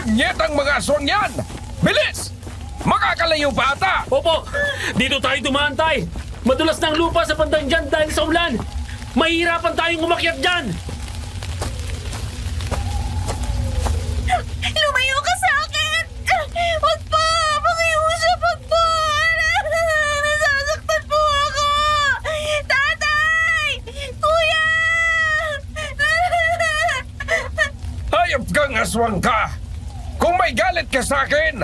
Punyetang mga aswang yan! Bilis! Makakalayo pa ata! Opo, dito tayo dumaan, Tay. Madulas ng lupa sa bandang dyan dahil sa ulan. Mahihirapan tayong umakyat dyan. Lumayo ka sa akin! Wag po! Pakiusap, wag po! Nasasaktan po ako! Tatay! Kuya! Hayop kang aswang ka! Kung may galit ka sa akin,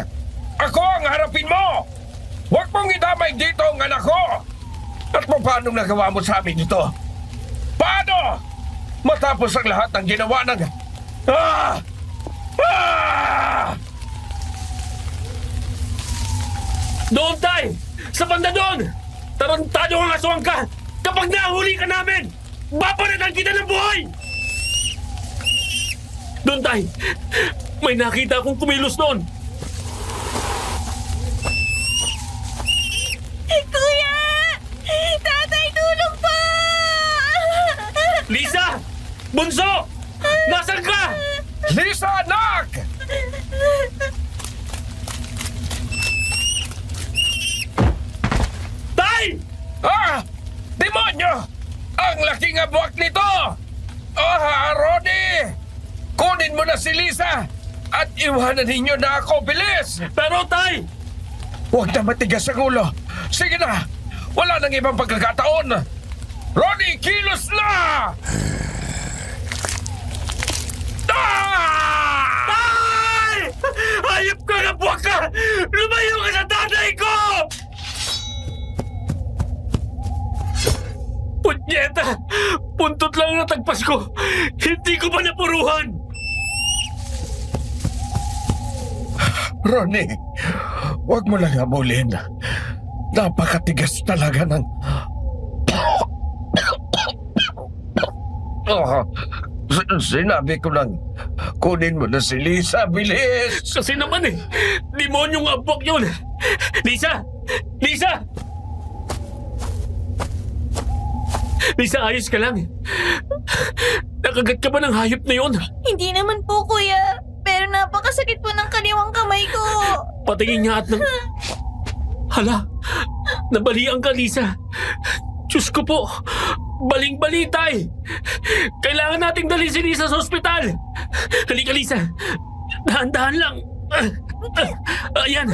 ako ang harapin mo! Huwag mong idamay dito ang anak ko! At paano nagawa mo sa amin ito? Paano? Matapos ang lahat ng ginawa ng... Ah! Ah! Doon, Tay! Sa banda doon! Tarantado ang aswang ka! Kapag nahuli ka namin, babanatan kita ng buhay! Doon, Tay! May nakita akong kumilos doon! Kuya! Tatay, tulong po! Lisa! Bunso! Nasaan ka? Lisa, anak! Tay! Ah! Demonyo! Ang laking abwak nito! Ronnie! Kunin mo na si Lisa! At iwanan ninyo na ako, bilis! Pero, Tay! Huwag na matigas ang ulo! Sige na! Wala nang ibang pagkakataon! Ronnie, kilos na! Ah! Tay! Hayop ka na, buwak ka! Lumayo ka sa tatay ko! Punyeta! Puntot lang na tagpas ko! Hindi ko pa napuruhan! Ronnie, huwag mo lang habulin. Napakatigas talaga ng... Sinabi ko lang, kunin mo na si Lisa, bilis! Kasi naman demonyong abok yun! Lisa! Lisa! Lisa, ayos ka lang. Nakagat ka ba ng hayop na yun? Hindi naman po, kuya. Pero napakasakit po ng kaliwang kamay ko. Patingin nga at ng... Hala! Nabalian ka, Lisa. Diyos ko po! Baling-bali, Tay! Kailangan nating dalhin si Lisa sa ospital! Halika, Lisa! Dahan-dahan lang! Ayan!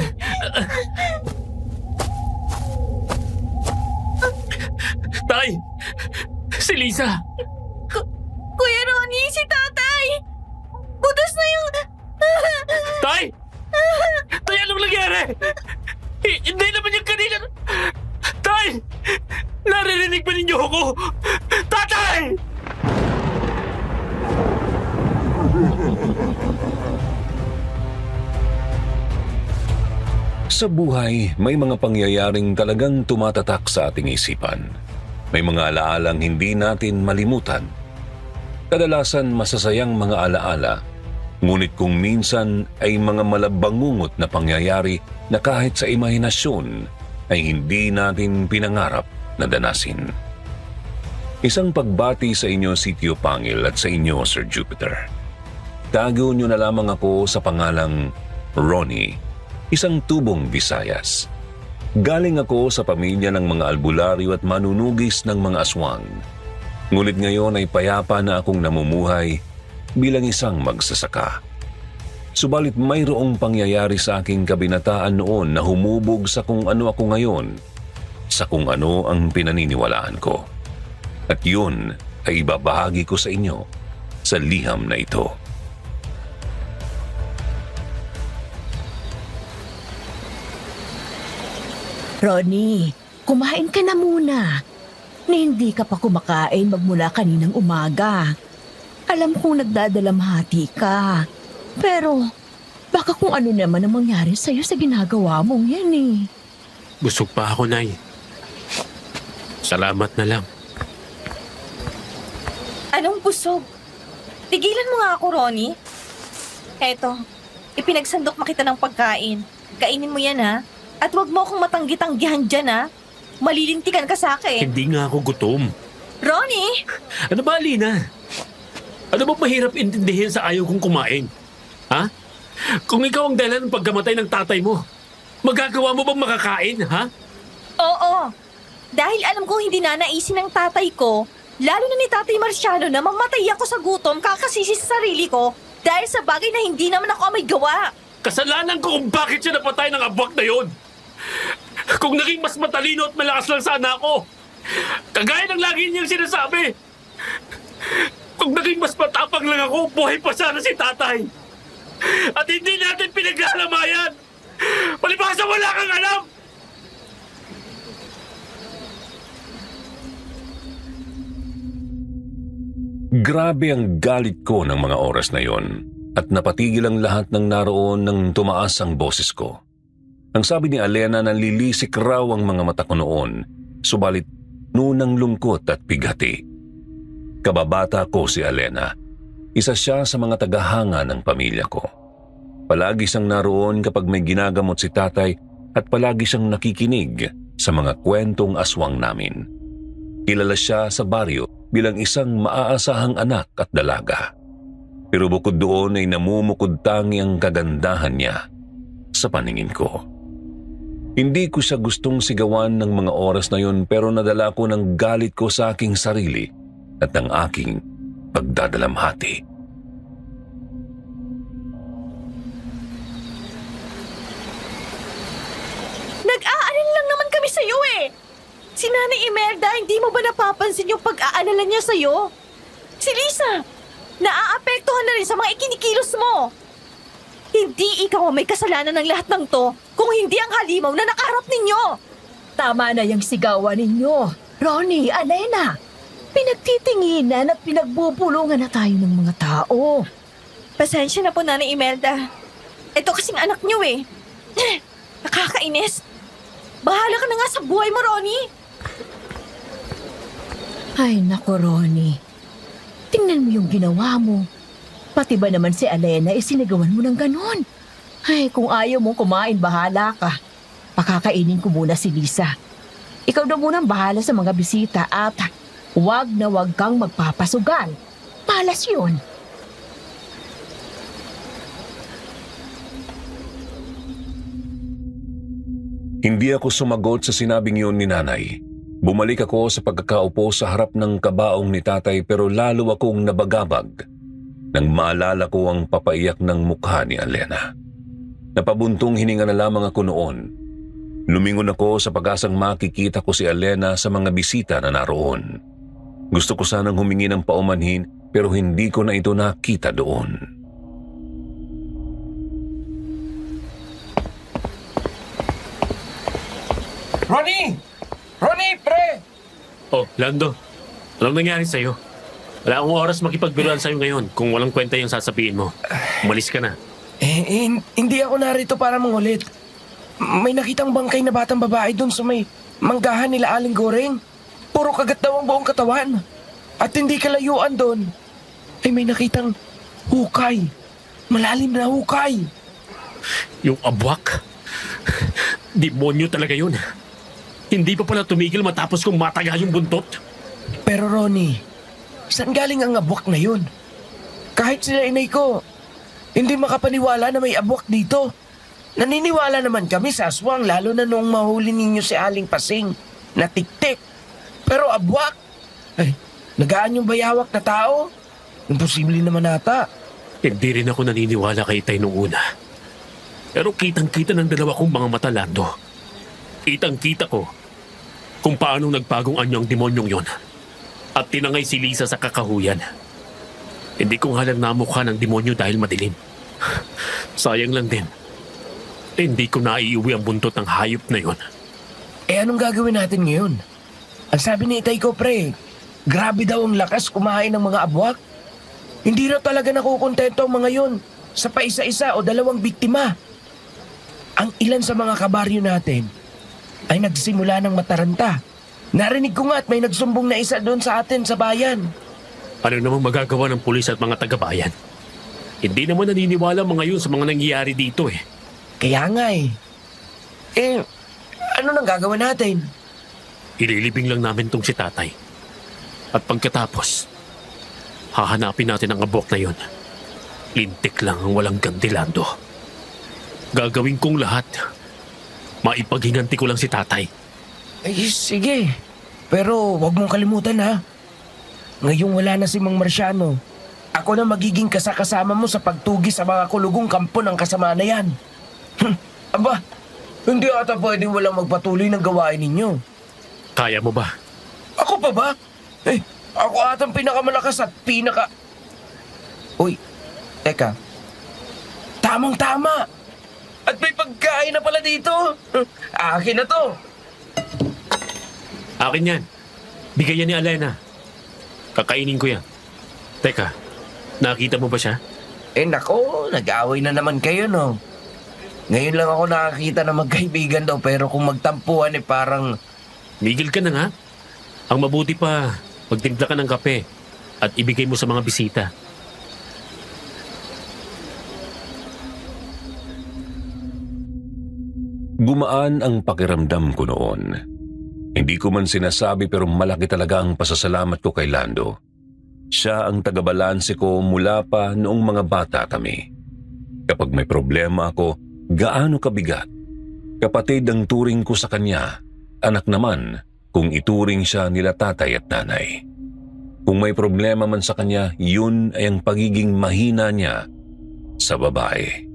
Tay! Si Lisa! Kuya Ronnie, si tatay! Butas na yung... Tay! Tay, anong nangyari? Hindi naman yung kanina... Tay! Naririnig ba ninyo ako? Tatay! Sa buhay, may mga pangyayaring talagang tumatatak sa ating isipan. May mga alaalang hindi natin malimutan. Kadalasan masasayang mga alaala, ngunit kung minsan ay mga malabangungot na pangyayari na kahit sa imahinasyon ay hindi natin pinangarap na danasin. Isang pagbati sa inyo, Sitio Pangil, at sa inyo, Sir Jupiter. Tago niyo na lamang ako sa pangalang Ronnie, isang tubong Visayas. Galing ako sa pamilya ng mga albularyo at manunugis ng mga aswang. Ngunit ngayon ay payapa na akong namumuhay bilang isang magsasaka. Subalit mayroong pangyayari sa aking kabinataan noon na humubog sa kung ano ako ngayon, sa kung ano ang pinaniniwalaan ko. At yun ay ibabahagi ko sa inyo sa liham na ito. Ronnie, kumain ka na muna. Na hindi ka pa kumakain magmula kaninang umaga. Alam kong nagdadalamhati ka. Pero baka kung ano naman ang mangyari sa'yo sa ginagawa mong yan eh. Busog pa ako, Nay. Salamat na lang. Anong busog? Tigilan mo nga ako, Ronnie. Eto, ipinagsandok mo kita ng pagkain. Kainin mo yan, ha? At wag mo akong matanggi-tanggihan dyan, ha? Malilintikan ka sa akin. Hindi nga ako gutom. Ronnie! Ano ba, Alina? Ano ba mahirap intindihin sa ayaw kong kumain? Ha? Kung ikaw ang dahilan ng pagkamatay ng tatay mo, magagawa mo bang makakain, ha? Oo. Dahil alam ko hindi nanaisin ng tatay ko, lalo na ni Tatay Marciano na mamatay ako sa gutom kakasisi sa sarili ko dahil sa bagay na hindi naman ako may gawa. Kasalanan ko kung bakit siya napatay ng abwak na yon. Kung naging mas matalino at malakas lang sana ako, kagaya ng lagi niyang sinasabi. Kung naging mas matapang lang ako, buhay pa sana si tatay. At hindi natin pinaglalamayan. Palibhasa wala kang alam. Grabe ang galit ko ng mga oras na yon at napatigil ang lahat ng naroon nang tumaas ang boses ko. Ang sabi ni Alena na lilisik raw ang mga mata ko noon, subalit nunang lungkot at bighati. Kababata ko si Alena. Isa siya sa mga tagahanga ng pamilya ko. Palagi siyang naroon kapag may ginagamot si tatay at palagi siyang nakikinig sa mga kwentong aswang namin. Kilala siya sa baryo bilang isang maaasahang anak at dalaga. Pero bukod doon ay namumukod tangi ang kagandahan niya sa paningin ko. Hindi ko siya gustong sigawan ng mga oras na yun pero nadala ko ng galit ko sa aking sarili at ang aking pagdadalamhati. Nag-aalala lang naman kami sa'yo eh. Si Nanay Imelda, hindi mo ba napapansin yung pag-aalala niya sa'yo? Si Lisa, naaapektuhan na rin sa mga ikinikilos mo. Hindi ikaw ang may kasalanan ng lahat ng to kung hindi ang halimaw na nakaharap ninyo. Tama na yung sigawan ninyo. Ronnie, Alena, pinagtitinginan at pinagbubulungan na tayo ng mga tao. Pasensya na po, Nanay Imelda. Ito kasing anak niyo eh. Nakakainis. Bahala ka na nga sa buhay mo, Ronnie. Ay, naku, Ronnie. Tingnan mo yung ginawa mo. Pati ba naman si Alena sinagawan mo ng ganon? Ay, kung ayaw mong kumain, bahala ka. Pakakainin ko muna si Lisa. Ikaw na munang bahala sa mga bisita at huwag na huwag kang magpapasugal. Malas yun. Hindi ako sumagot sa sinabing yun ni nanay. Bumalik ako sa pagkakaupo sa harap ng kabaong ni tatay pero lalo akong nabagabag nang maalala ko ang papaiyak ng mukha ni Alena. Napabuntong hininga na lamang ako noon. Lumingon ako sa pag-asang makikita ko si Alena sa mga bisita na naroon. Gusto ko sanang humingi ng paumanhin pero hindi ko na ito nakita doon. Ronnie! Ronnie, pre! Oh, Lando, anong nangyari sa'yo? Wala akong oras makipagbiruan sa'yo ngayon kung walang kwenta yung sasabihin mo. Umalis ka na. Hindi ako narito para mangulit. May nakitang bangkay na batang babae doon sa may manggahan nila Aling Goreng. Puro kagat daw ang buong katawan. At hindi kalayuan doon ay may nakitang hukay. Malalim na hukay. Yung abwak? Demonyo talaga yun. Hindi pa pala tumigil matapos kong mataga yung buntot. Pero Ronnie, saan galing ang abwak na yun? Kahit sila inay ko, hindi makapaniwala na may abwak dito. Naniniwala naman kami sa aswang lalo na noong mahuli ninyo si Aling Pasing na tik-tik. Pero abwak? Ay, nagaan yung bayawak na tao? Imposible naman ata. Hindi rin ako naniniwala kay Tay nung una. Pero kitang-kita ng dalawa kong mga mata, Lando. Kitang-kita ko kung paano nagpagong anyo ang demonyong yon at tinangay si Lisa sa kakahuyan. Hindi ko nga lang namukha ng demonyo dahil madilim. Sayang lang din. Hindi ko naiuwi ang buntot ng hayop na yon. Anong gagawin natin ngayon? Ang sabi ni itay ko, pre, grabe daw ang lakas kumain ng mga abwak. Hindi raw talaga nakukontento ang mga yon sa paisa-isa o dalawang biktima. Ang ilan sa mga kabaryo natin ay nagsimula ng mataranta. Narinig ko nga at may nagsumbong na isa doon sa atin sa bayan. Ano namang magagawa ng pulis at mga taga-bayan? Hindi naman naniniwala mga yun sa mga nangyayari dito eh. Kaya nga eh. Ano nang gagawin natin? Ililibing lang namin tong si tatay. At pagkatapos, hahanapin natin ang abok na yun. Lintik lang ang walang ganti, Lando. Gagawin kong lahat. Maipaghinganti ko lang si tatay. Ay, sige. Pero wag mong kalimutan ha. Ngayong wala na si Mang Marciano, ako na magiging kasakasama mo sa pagtugi sa mga kulugong kampo ng kasama na yan. Aba, hindi ata pwedeng walang magpatuloy ng gawain ninyo. Kaya mo ba? Ako pa ba? Ako atang pinakamalakas at Uy, teka. Tamang-tama. At may pagkain na pala dito. Akin na to. Akin yan. Bigay yan ni Alena. Kakainin ko yan. Teka, nakita mo ba siya? Nako, nag-away na naman kayo, no? Ngayon lang ako nakakita na magkaibigan daw, pero kung magtampuhan parang... Migil ka na nga. Ang mabuti pa, magtimpla ka ng kape at ibigay mo sa mga bisita. Gumaan ang pakiramdam ko noon. Hindi ko man sinasabi pero malaki talaga ang pasasalamat ko kay Lando. Siya ang tagabalanse ko mula pa noong mga bata kami. Kapag may problema ako, gaano kabigat. Kapatid ang turing ko sa kanya, anak naman kung ituring siya nila tatay at nanay. Kung may problema man sa kanya, yun ay ang pagiging mahina niya sa babae.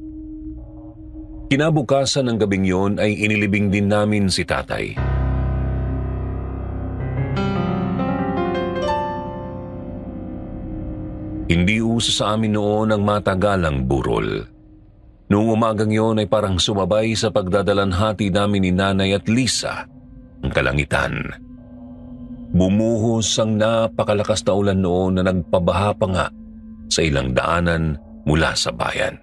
Kinabukasan ng gabing yun ay inilibing din namin si tatay. Hindi uso sa amin noon ang matagalang burol. Noong umagang yon ay parang sumabay sa pagdadalanhati namin ni Nanay at Lisa ang kalangitan. Bumuhos ang napakalakas na ulan noon na nagpabaha pa nga sa ilang daanan mula sa bayan.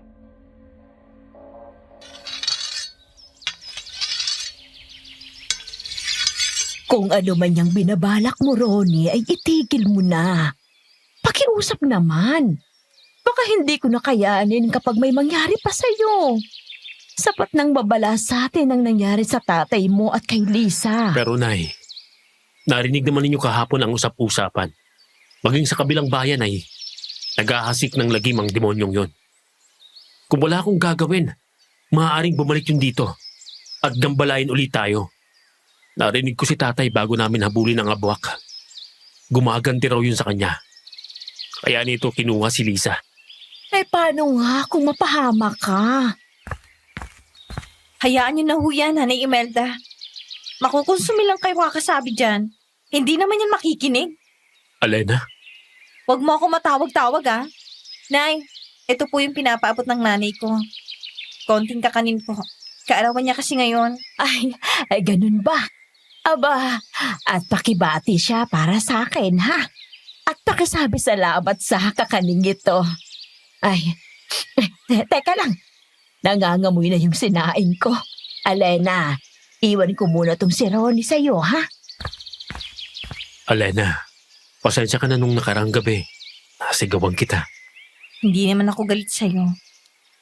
Kung ano man yung binabalak mo, Ronnie, ay itigil mo na. Pakiusap naman. Baka hindi ko na kayanin kapag may mangyari pa sa'yo. Sapat nang babala sa atin ang nangyari sa tatay mo at kay Lisa. Pero Nay, narinig naman ninyo kahapon ang usap-usapan. Maging sa kabilang bayan ay naghahasik ng lagim ang demonyong yon. Kung wala akong gagawin, maaaring bumalik yun dito at gambalain ulit tayo. Narinig ko si tatay bago namin habulin ang abwak. Gumaganti raw yun sa kanya. Kaya nito kinuha si Lisa. Eh paano nga kung mapahama ka? Hayaan niyo na ho yan, Nanay Imelda. Makukonsumi lang kayo kakasabi dyan. Hindi naman yan makikinig. Alena, Huwag mo ako matawag-tawag, ah. Nay, ito po yung pinapaabot ng nanay ko. Konting kakanin po. Kaarawan niya kasi ngayon. Ay, ganun ba? Aba, at pakibati siya para sa akin, ha? At pakisabi salamat sa kakaning ito. Ay, teka lang. Nangangamoy na yung sinain ko. Alena, iwan ko muna tong si Ronnie sa'yo, ha? Alena, pasensya ka na nung nakarang gabi. Nasigawan kita. Hindi naman ako galit sa'yo.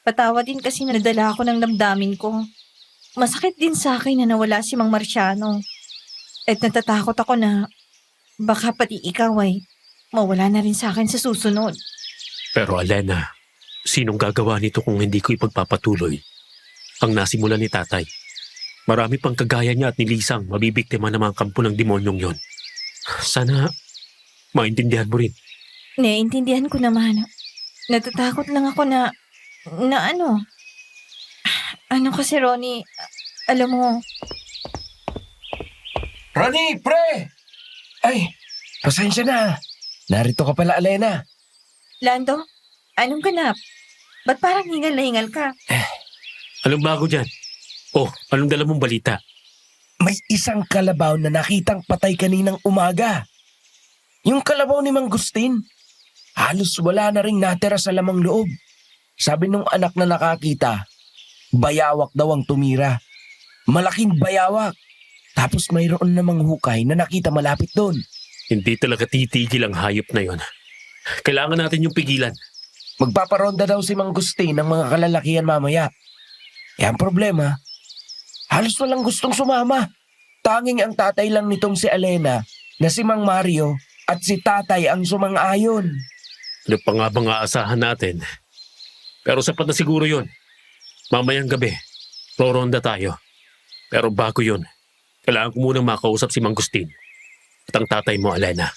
Patawad din kasi nadala ako ng damdamin ko. Masakit din sa akin na nawala si Mang Marciano. At natatakot ako na baka pati ikaw ay mawala na rin sa akin sa susunod. Pero Alena, sinong gagawa nito kung hindi ko ipagpapatuloy ang nasimulan ni tatay? Marami pang kagaya niya at ni Lisang mabibiktima ng mga kampo ng demonyong yon. Sana maintindihan mo rin. Naiintindihan ko naman. Natatakot lang ako na ano? Ano kasi, Ronnie, alam mo, Ronnie, pre! Ay, pasensya na. Narito ka pala, Alena. Lando, anong ganap? Ba't parang hingal na hingal ka? Anong bago dyan? Oh, anong dala mong balita? May isang kalabaw na nakitang patay kaninang umaga. Yung kalabaw ni Mang Gustin. Halos wala na ring natira sa lamang loob. Sabi nung anak na nakakita, bayawak daw ang tumira. Malaking bayawak. Tapos mayroon namang hukay na nakita malapit doon. Hindi talaga titigil ang hayop na yon. Kailangan natin yung pigilan. Magpaparonda daw si Mang Gustin ng mga kalalakihan mamaya. Ang problema, halos walang gustong sumama. Tanging ang tatay lang nitong si Alena na si Mang Mario at si tatay ang sumang-ayon. Ano pa nga bang aasahan natin? Pero sapat na siguro yon. Mamayang gabi, roronda tayo. Pero bago yun, kailangan ko munang makausap si Mang Gustin at ang tatay mo, Alena.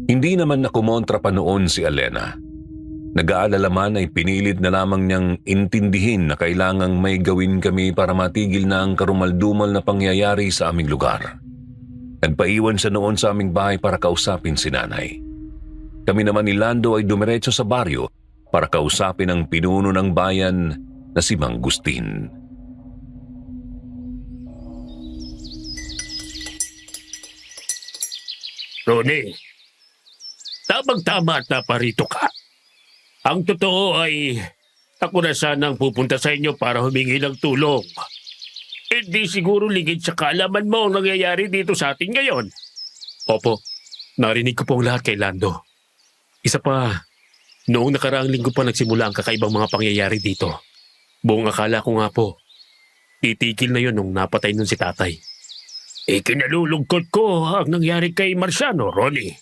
Hindi naman nakumontra pa noon si Alena. Nag-aalala man ay pinilit na lamang niyang intindihin na kailangang may gawin kami para matigil na ang karumaldumal na pangyayari sa aming lugar. Nagpaiwan siya noon sa aming bahay para kausapin si nanay. Kami naman ni Lando ay dumiretso sa baryo para kausapin ang pinuno ng bayan na si Mang Gustin. Ronnie, tamang-tama at naparito ka. Ang totoo ay ako na sanang pupunta sa inyo para humingi ng tulong. Hindi siguro ligid sa kaalaman mo ang nangyayari dito sa atin ngayon. Opo, narinig ko po ang lahat kay Lando. Isa pa, noong nakaraang linggo pa nagsimula ang kakaibang mga pangyayari dito. Buong akala ko nga po, titigil na yun nung napatay nun si tatay. Ikinalulungkot ko ang nangyari kay Marciano, Ronnie.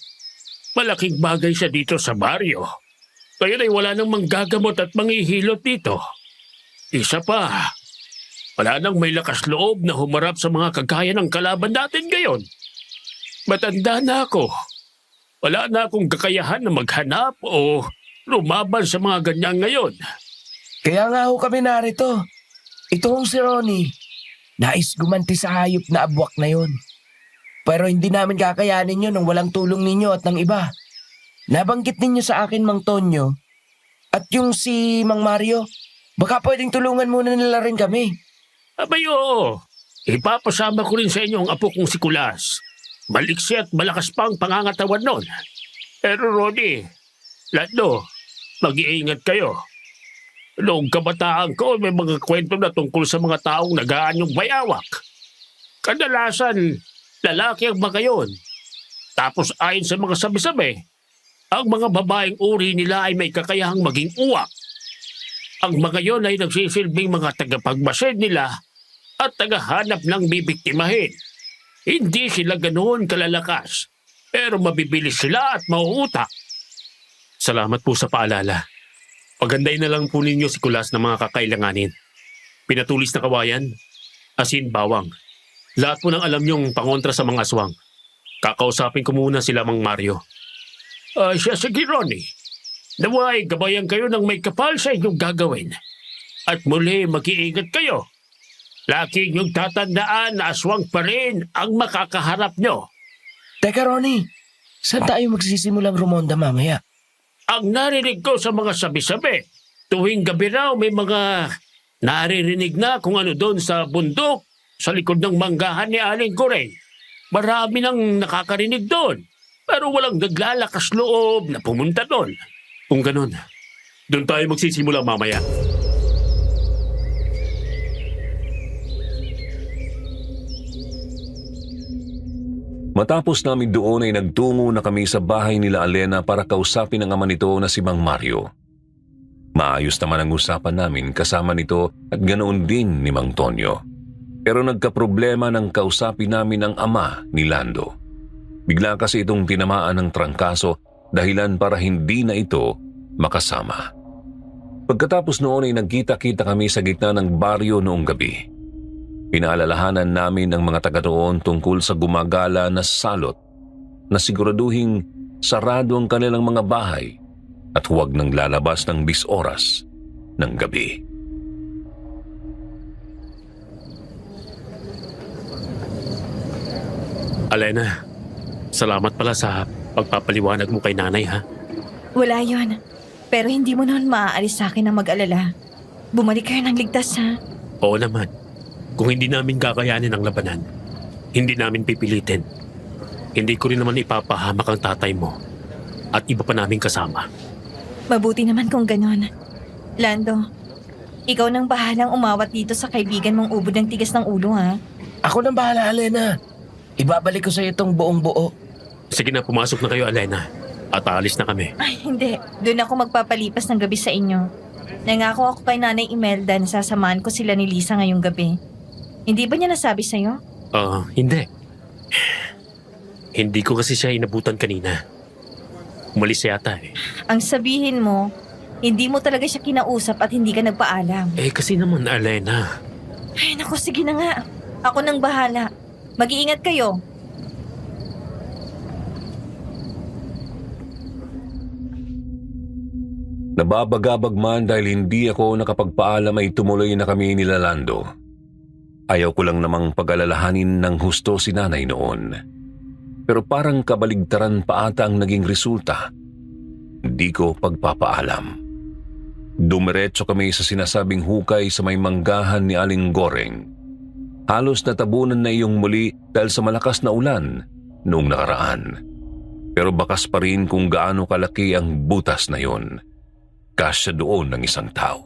Malaking bagay siya dito sa baryo. Kaya ay wala nang manggagamot at manghihilot dito. Isa pa, wala nang may lakas loob na humarap sa mga kagaya ng kalaban natin ngayon. Matanda na ako. Wala na akong kakayahan na maghanap o lumaban sa mga ganyan ngayon. Kaya nga ho kami narito. Ito hong si Ronnie. Nais gumanti sa hayop na abwak na yon. Pero hindi namin kakayanin yun nang walang tulong ninyo at ng iba. Nabanggit ninyo sa akin, Mang Tonyo. At yung si Mang Mario, baka pwedeng tulungan muna nila rin kami. Abay oo, ipapasama ko rin sa inyo ang apo kong si Kulas. Maliksi at malakas pa ang pangangatawan nun. Pero Ronnie, Lando, mag-iingat kayo. Noong kabataan ko, may mga kwento na tungkol sa mga taong nag-aanyong bayawak. Kadalasan, lalaki ang mga yun. Tapos ayon sa mga sabi-sabi, ang mga babaeng uri nila ay may kakayahang maging uwak. Ang mga yon ay nagsisilbing mga tagapagmasid nila at tagahanap ng bibiktimahin. Hindi sila ganoon kalalakas, pero mabibilis sila at mauutak. Salamat po sa paalala. Pagandahin na lang po ninyo si Kulas ng mga kakailanganin. Pinatulis na kawayan, asin bawang. Lahat po ng alam niyong pangontra sa mga aswang. Kakausapin ko muna sila Mang Mario. Siya sige Ronnie. Naway, gabayan kayo ng may kapal sa inyong gagawin. At muli mag-iingat kayo. Lagi niyong tatandaan na aswang pa rin ang makakaharap nyo. Teka Ronnie, saan tayo magsisimulang rumonda mamaya? Ang narinig ko sa mga sabi-sabi, tuwing gabi raw may mga naririnig na kung ano doon sa bundok sa likod ng manggahan ni Aling Corey. Marami nang nakakarinig doon, pero walang naglalakas loob na pumunta doon. Kung ganun, doon tayo magsisimula mamaya. Matapos namin doon ay nagtungo na kami sa bahay nila Alena para kausapin ang ama nito na si Mang Mario. Maayos naman ang usapan namin kasama nito at ganoon din ni Mang Tonyo. Pero nagkaproblema nang kausapin namin ang ama ni Lando. Bigla kasi itong tinamaan ng trangkaso dahilan para hindi na ito makasama. Pagkatapos noon ay nagkita-kita kami sa gitna ng baryo noong gabi. Pinaalalahanan namin ang mga taga roon tungkol sa gumagala na salot na siguraduhing sarado ang kanilang mga bahay at huwag nang lalabas ng 10 oras ng gabi. Alena, salamat pala sa pagpapaliwanag mo kay nanay ha. Wala yon. Pero hindi mo noon maaalis sa akin na mag-alala. Bumalik kayo ng ligtas ha. Oo naman. Kung hindi namin kakayanin ang labanan, hindi namin pipilitin. Hindi ko rin naman ipapahamak ang tatay mo at iba pa namin kasama. Mabuti naman kung ganon. Lando, ikaw nang bahalang umawat dito sa kaibigan mong ubod ng tigas ng ulo ha. Ako nang bahala, Alena. Ibabalik ko sa iyo itong buong buo. Sige na, pumasok na kayo, Alena. At aalis na kami. Ay, hindi. Doon ako magpapalipas ng gabi sa inyo. Nangako ako kay Nanay Imelda na sasamahan ko sila ni Lisa ngayong gabi. Hindi ba niya nasabi sa'yo? Hindi. Hindi ko kasi siya inabutan kanina. Umalis yata eh. Ang sabihin mo, hindi mo talaga siya kinausap at hindi ka nagpaalam. Eh kasi naman, Alena. Ay, naku, sige na nga. Ako nang bahala. Mag-iingat kayo. Nababagabag man dahil hindi ako nakapagpaalam ay tumuloy na kami ni Lando. Ayaw ko lang namang pag-alalahanin ng husto si nanay noon. Pero parang kabaligtaran pa ata ang naging resulta. Hindi ko pagpapaalam. Dumiretso kami sa sinasabing hukay sa may manggahan ni Aling Goreng. Halos natabunan na iyong muli dahil sa malakas na ulan noong nakaraan. Pero bakas pa rin kung gaano kalaki ang butas na yon. Kasya doon ng isang tao.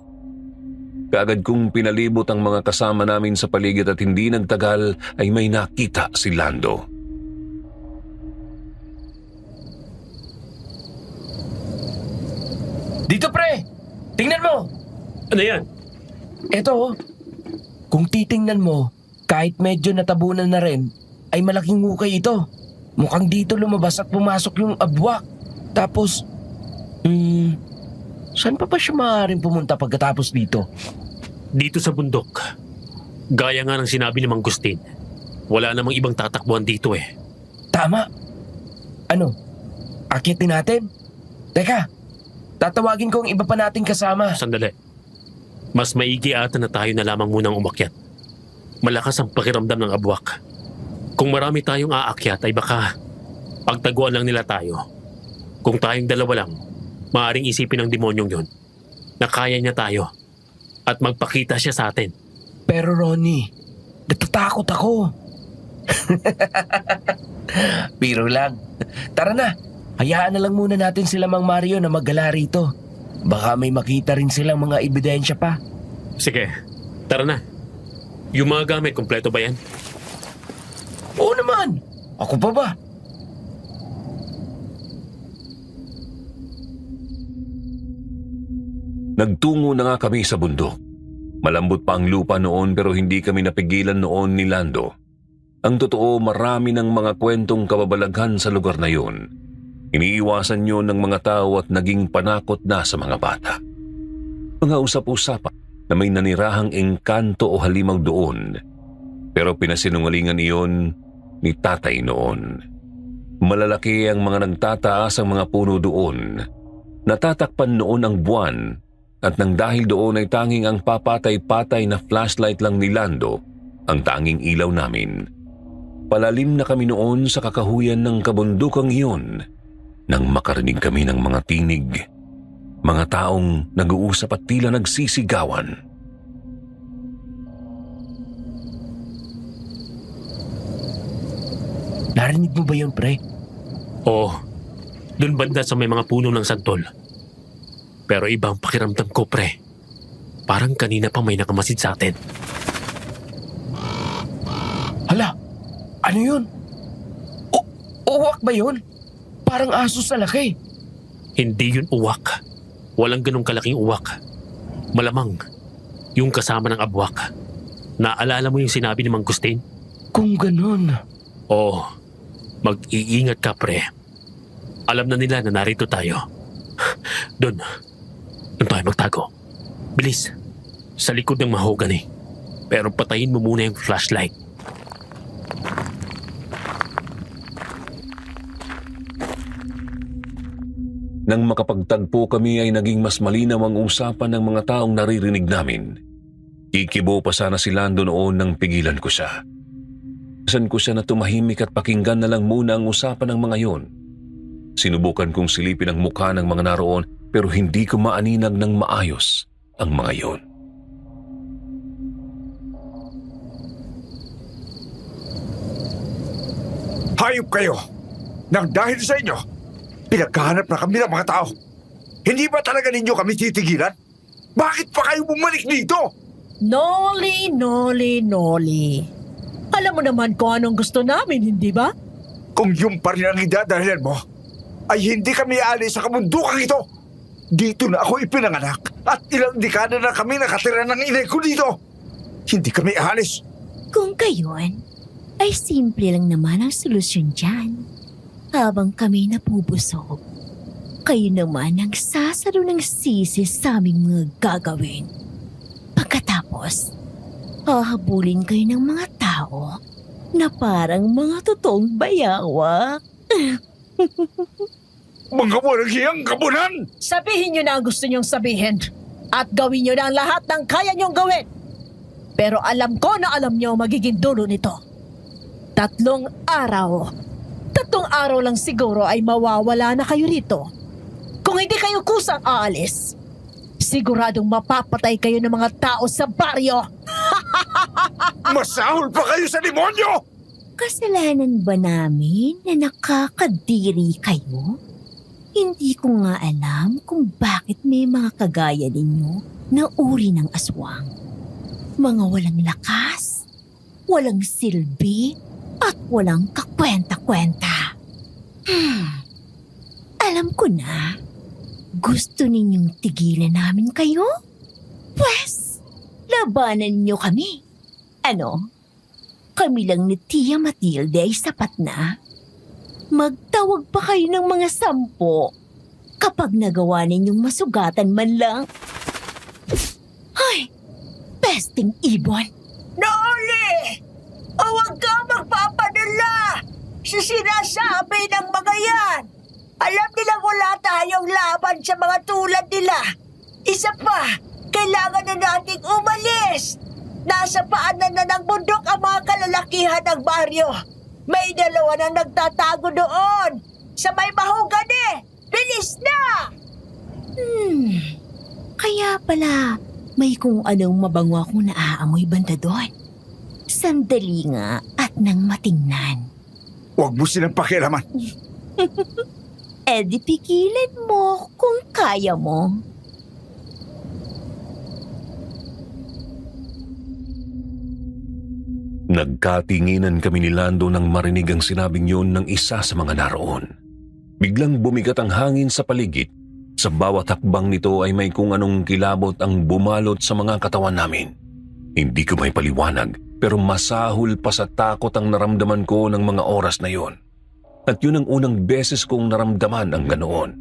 Kaagad kong pinalibot ang mga kasama namin sa paligid at hindi nagtagal ay may nakita si Lando. Dito pre! Tingnan mo! Ano yan? Eto oh. Kung titingnan mo, kahit medyo natabunan na rin, ay malaking hukay ito. Mukhang dito lumabas at pumasok yung abwak. Tapos, saan pa siya maaaring pumunta pagkatapos dito? Dito sa bundok. Gaya nga ng sinabi ni Mang Gustin. Wala namang ibang tatakbuhan dito eh. Tama. Ano? Akitin natin? Teka, tatawagin ko ang iba pa nating kasama. Sandali. Mas maigi ata na tayo na lamang munang umakyat. Malakas ang pakiramdam ng abwak. Kung marami tayong aakyat ay baka pagtaguan lang nila tayo. Kung tayong dalawa lang, maaaring isipin ng demonyong yon na kaya niya tayo at magpakita siya sa atin. Pero Ronnie, natatakot ako. Biro lang. Tara na, hayaan na lang muna natin sila Mang Mario na maggala rito. Baka may makita rin silang mga ebidensya pa. Sige, tara na. Yung mga gamit, kompleto ba yan? Oo naman. Ako pa ba? Nagtungo na nga kami sa bundok. Malambot pa ang lupa noon pero hindi kami napigilan noon ni Lando. Ang totoo, marami ng mga kwentong kababalaghan sa lugar na yun. Iniiwasan yun ng mga tao at naging panakot na sa mga bata. Mga usap-usapan na may nanirahang engkanto o halimaw doon. Pero pinasinungalingan iyon ni tatay noon. Malalaki ang mga nagtataas ang mga puno doon. Natatakpan noon ang buwan at nang dahil doon ay tanging ang papatay-patay na flashlight lang ni Lando ang tanging ilaw namin. Palalim na kami noon sa kakahuyan ng kabundukang iyon nang makarinig kami ng mga tinig, mga taong nag-uusap at tila nagsisigawan. Narinig mo ba yun, pre? Oo, dun banda sa may mga puno ng santol. Pero ibang pakiramdam ko, pre. Parang kanina pa may nakamasid sa atin. Hala, ano yun? Uwak ba yun? Parang aso sa laki. Hindi yun uwak. Walang ganong kalaking uwak. Malamang, yung kasama ng abwak. Naalala mo yung sinabi ni Mang Gustin? Kung ganun. Oo, mag-iingat ka, pre. Alam na nila na narito tayo. Doon tayo magtago. Bilis, sa likod ng mahogany. Pero patayin mo muna yung flashlight. Nang makapagtagpo kami ay naging mas malinaw ang usapan ng mga taong naririnig namin. Kikibo pa sana si Lando noon nang pigilan ko siya. Saan ko siya na tumahimik at pakinggan na lang muna ang usapan ng mga yon. Sinubukan kong silipin ang mukha ng mga naroon pero hindi ko maaninag ng maayos ang mga yon. Hayop kayo! Nang dahil sa inyo, pinagkahanap na kami ng mga tao. Hindi ba talaga ninyo kami titigilan? Bakit pa kayo bumalik dito? Noli, Noli, Noli. Alam mo naman kung anong gusto namin, hindi ba? Kung yung pa rin ang idadahilan mo, ay hindi kami alis sa kabundukang ito. Dito na ako ipinanganak at ilang dekada na kami nakatira ng inay ko dito. Hindi kami alis. Kung gayon, ay simple lang naman ang solusyon dyan. Habang kami napubusog, Kayo naman ang sasalo ng sisi sa aming mga gagawin. Pagkatapos, hahabulin kayo ng mga tao na parang mga totoong bayawak. Mga walang hiyang kabunan! Sabihin nyo na ang gusto nyong sabihin. At gawin nyo na ang lahat ng kaya nyong gawin. Pero alam ko na alam nyo ang magiging dulo nito. 3 araw. 3 araw lang siguro ay mawawala na kayo rito. Kung hindi kayo kusang aalis, siguradong mapapatay kayo ng mga tao sa baryo. Masahol pa kayo sa demonyo! Kasalanan ba namin na nakakadiri kayo? Hindi ko nga alam kung bakit may mga kagaya ninyo na uri ng aswang. Mga walang lakas, walang silbi, at walang kakwenta-kwenta. Alam ko na, gusto ninyong tigilan namin kayo? Pwes, labanan nyo kami. Ano? Kami lang ni Tia Matilde ay sapat na. Magtawag pa kayo ng mga 10 kapag nagawa ninyong masugatan man lang. Ay, pesting ibon. Noli! O huwag ka magpapadala! Sa sinasabi ng mga yan! Alam nilang wala tayong laban sa mga tulad nila. Isa pa, kailangan na nating umalis. Nasa paanan na ng bundok ang mga kalalakihan ng baryo. May 2 na nagtatago doon. Sa may mahogani. Bilis na! Kaya pala, may kung anong mabango akong naaamoy banda doon. Sandali nga at nang matingnan. Huwag mo silang pakialaman. Di pigilan mo kung kaya mo. Nagkatinginan kami ni Lando nang marinig ang sinabing yun ng isa sa mga naroon. Biglang bumigat ang hangin sa paligid. Sa bawat hakbang nito ay may kung anong kilabot ang bumalot sa mga katawan namin. Hindi ko may paliwanag, pero masahol pa sa takot ang naramdaman ko ng mga oras na yun. At yun ang unang beses kong naramdaman ang ganoon.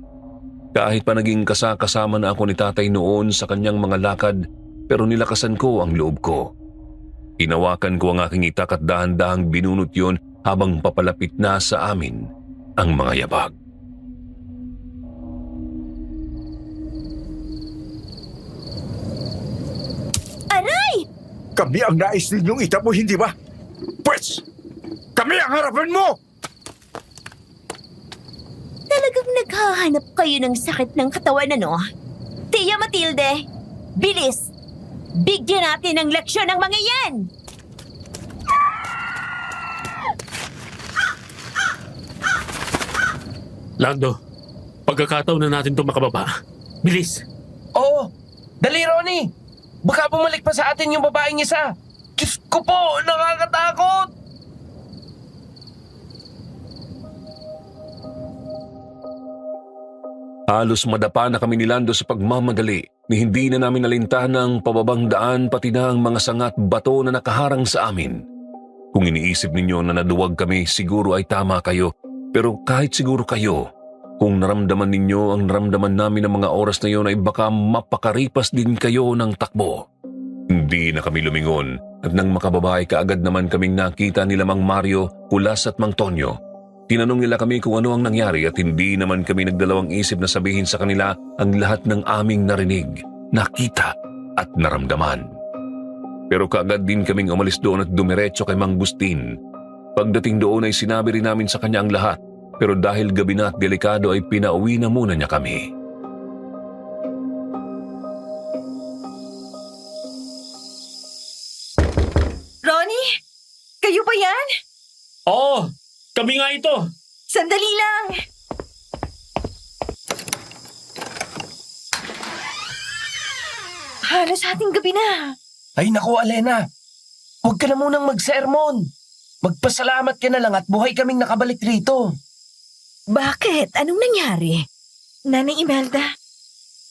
Kahit pa naging kasama na ako ni tatay noon sa kanyang mga lakad, pero nilakasan ko ang loob ko. Hinawakan ko ang aking itak at dahan-dahang binunot yun habang papalapit na sa amin ang mga yabag. Aray! Kami ang nais ninyong itabo, hindi ba? Pwes, kami ang harapan mo! Talagang naghahanap kayo ng sakit ng katawan, ano? Tia Matilde, bilis! Bigyan natin ng leksyon ng mga yan! Lando, pagkakataon na natin ito makababa. Bilis! Oo, dali Ronnie. Baka bumalik pa sa atin yung babaeng isa. Diyos ko po, nakakatakot. Halos madapa na kami ni Lando sa pagmamadali ni hindi na namin nalintahan ang pababang daan pati na ang mga sangat bato na nakaharang sa amin. Kung iniisip ninyo na naduwag kami, siguro ay tama kayo. Pero kahit siguro kayo, kung naramdaman ninyo ang naramdaman namin ng mga oras na yon ay baka mapakaripas din kayo ng takbo. Hindi na kami lumingon at nang makababa ay kaagad naman kaming nakita nila Mang Mario, Kulas at Mang Tonyo. Tinanong nila kami kung ano ang nangyari at hindi naman kami nagdalawang isip na sabihin sa kanila ang lahat ng aming narinig, nakita at naramdaman. Pero kaagad din kaming umalis doon at dumiretso kay Mang Bustin. Pagdating doon ay sinabi rin namin sa kanya ang lahat, pero dahil gabi na at delikado ay pinauwi na muna niya kami. Ronnie? Kayo ba yan? Oo! Kami nga ito! Sandali lang! Halos ating gabi na. Ay naku, Alena. Huwag ka na munang mag-sermon. Magpasalamat ka na lang at buhay kaming nakabalik rito. Bakit? Anong nangyari? Nanay Imelda?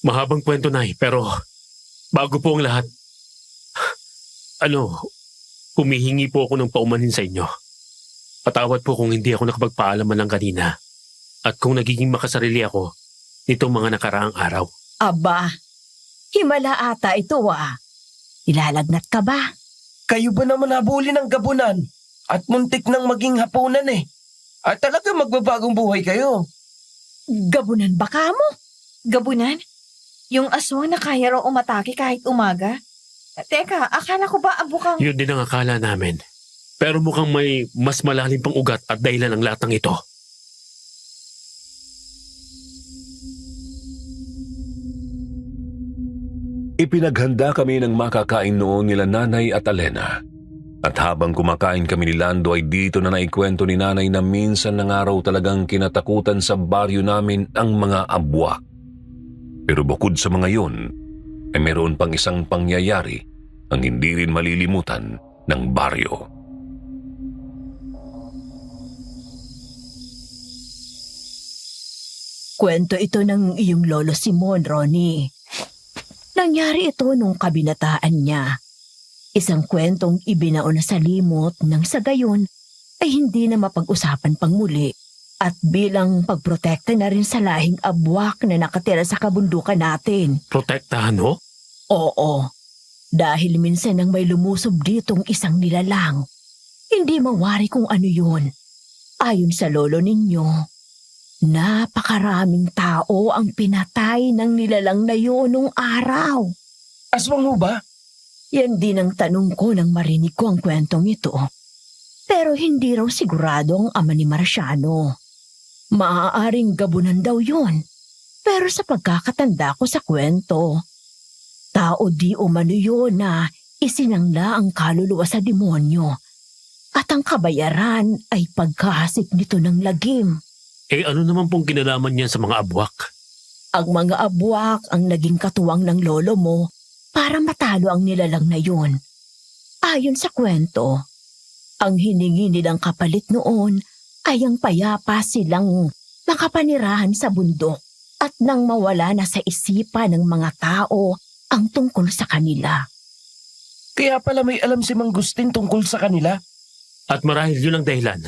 Mahabang kwento, Nay, pero bago po ang lahat, humihingi po ako ng paumanhin sa inyo. Patawad po kung hindi ako nakapagpaalaman lang kanina. At kung nagiging makasarili ako, nitong mga nakaraang araw. Aba, himala ata ito Ilalagnat ka ba? Kayo ba naman habulin ng gabunan? At muntik nang maging hapunan eh. At talaga magbabagong buhay kayo. Gabunan ba ka mo? Gabunan? Yung aswang na kaya raw umatake kahit umaga? Teka, akala ko ba abukang... Yun din ang akala namin. Pero mukhang may mas malalim pang ugat at dahilan ng lahat ng ito. Ipinaghanda kami ng makakain noon nila Nanay at Alena. At habang kumakain kami ni Lando ay dito na naikwento ni Nanay na minsan na nga raw talagang kinatakutan sa baryo namin ang mga abwak. Pero bukod sa mga yun, ay meron pang isang pangyayari ang hindi rin malilimutan ng baryo. Kwento ito ng iyong lolo Simon, Ronnie. Nangyari ito nung kabinataan niya. Isang kwentong ibinaon na sa limot nang sa gayon ay hindi na mapag-usapan pang muli at bilang pagprotekta na rin sa lahing abwak na nakatira sa kabundukan natin. Protektahan ho? Oo, dahil minsan nang may lumusob ditong isang nilalang, hindi mawari kung ano yun. Ayon sa lolo ninyo, napakaraming tao ang pinatay ng nilalang na yun nung araw. Aswang ho ba? Yan din ang tanong ko nang marinig ko ang kwentong ito. Pero hindi raw sigurado ang ama ni Marciano. Maaaring gabunan daw yun. Pero sa pagkakatanda ko sa kwento, tao di umano yun na isinangla ang kaluluwa sa demonyo. At ang kabayaran ay pagkahasik nito ng lagim. Ano naman pong kinalaman niyan sa mga abwak? Ang mga abwak ang naging katuwang ng lolo mo para matalo ang nilalang na yun. Ayon sa kwento, ang hiningi nilang kapalit noon ay ang payapa silang makapanirahan sa bundok at nang mawala na sa isipan ng mga tao ang tungkol sa kanila. Kaya pala may alam si Mang Gustin tungkol sa kanila. At marahil yun ang dahilan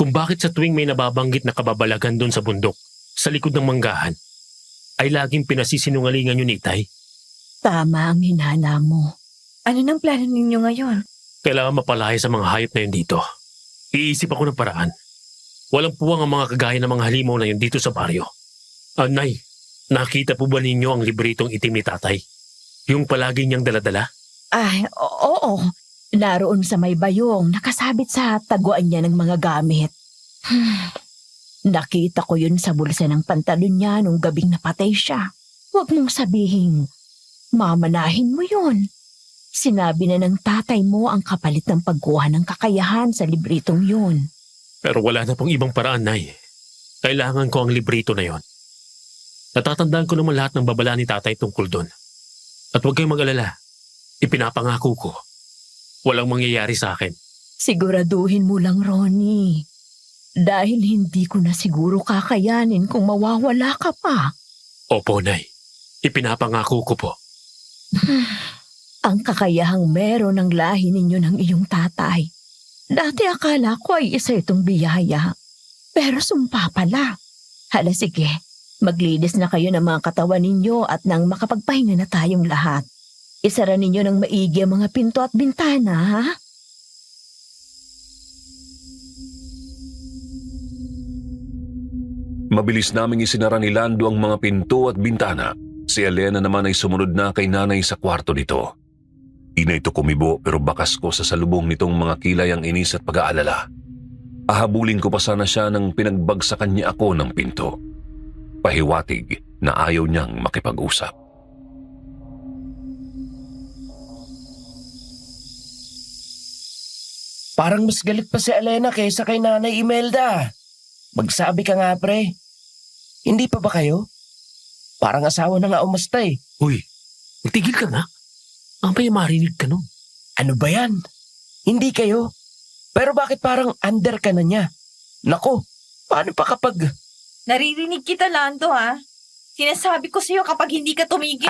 kung bakit sa tuwing may nababanggit na kababalagan doon sa bundok, sa likod ng manggahan, ay laging pinasisinungalingan yun ni Itay. Tama ang hinala mo. Ano nang plano ninyo ngayon? Kailangan mapalaya sa mga hayop na yun dito. Iisip ako ng paraan. Walang puwang ang mga kagaya ng mga halimaw na yun dito sa baryo. Nay, nakita po ba ninyo ang libritong itim ni Tatay? Yung palagi niyang daladala? Ay, oo. Naroon sa may bayong nakasabit sa taguan niya ng mga gamit. Nakita ko yun sa bulsa ng pantalon niya nung gabing napatay siya. Huwag mong sabihin, mamanahin mo yun. Sinabi na ng tatay mo ang kapalit ng pagkuha ng kakayahan sa libritong yun. Pero wala na pong ibang paraan, Nay. Kailangan ko ang librito na yon. Natatandaan ko naman lahat ng babala ni Tatay tungkol doon. At huwag kayong mag-alala. Ipinapangako ko. Walang mangyayari sa akin. Siguraduhin mo lang, Ronnie. Dahil hindi ko na siguro kakayanin kung mawawala ka pa. Opo, Nay. Ipinapangako ko po. Ang kakayahang meron ng lahi ninyo ng iyong tatay. Dati akala ko ay isa itong biyaya. Pero sumpa pala. Hala sige, maglinis na kayo ng mga katawan ninyo at nang makapagpahinga na tayong lahat. Isara ninyo ng maigi ang mga pinto at bintana, ha? Mabilis naming isinara ni Lando ang mga pinto at bintana. Si Elena naman ay sumunod na kay Nanay sa kwarto nito. Di na ito kumibo pero bakas ko sa salubong nitong mga kilay ang inis at pag-aalala. Ahabulin ko pa sana siya nang pinagbagsakan niya ako ng pinto. Pahiwatig na ayaw niyang makipag-usap. Parang mas galit pa si Elena kaysa kay Nanay Imelda. Magsabi ka nga, pre. Hindi pa ba kayo? Parang asawa na nga umasta eh. Uy, magtigil ka nga. Ang pa'y marinig ka nun. Ano ba yan? Hindi kayo. Pero bakit parang under ka na niya? Nako, paano pa kapag... Naririnig kita, Lando, ha? Sinasabi ko sa'yo kapag hindi ka tumigil.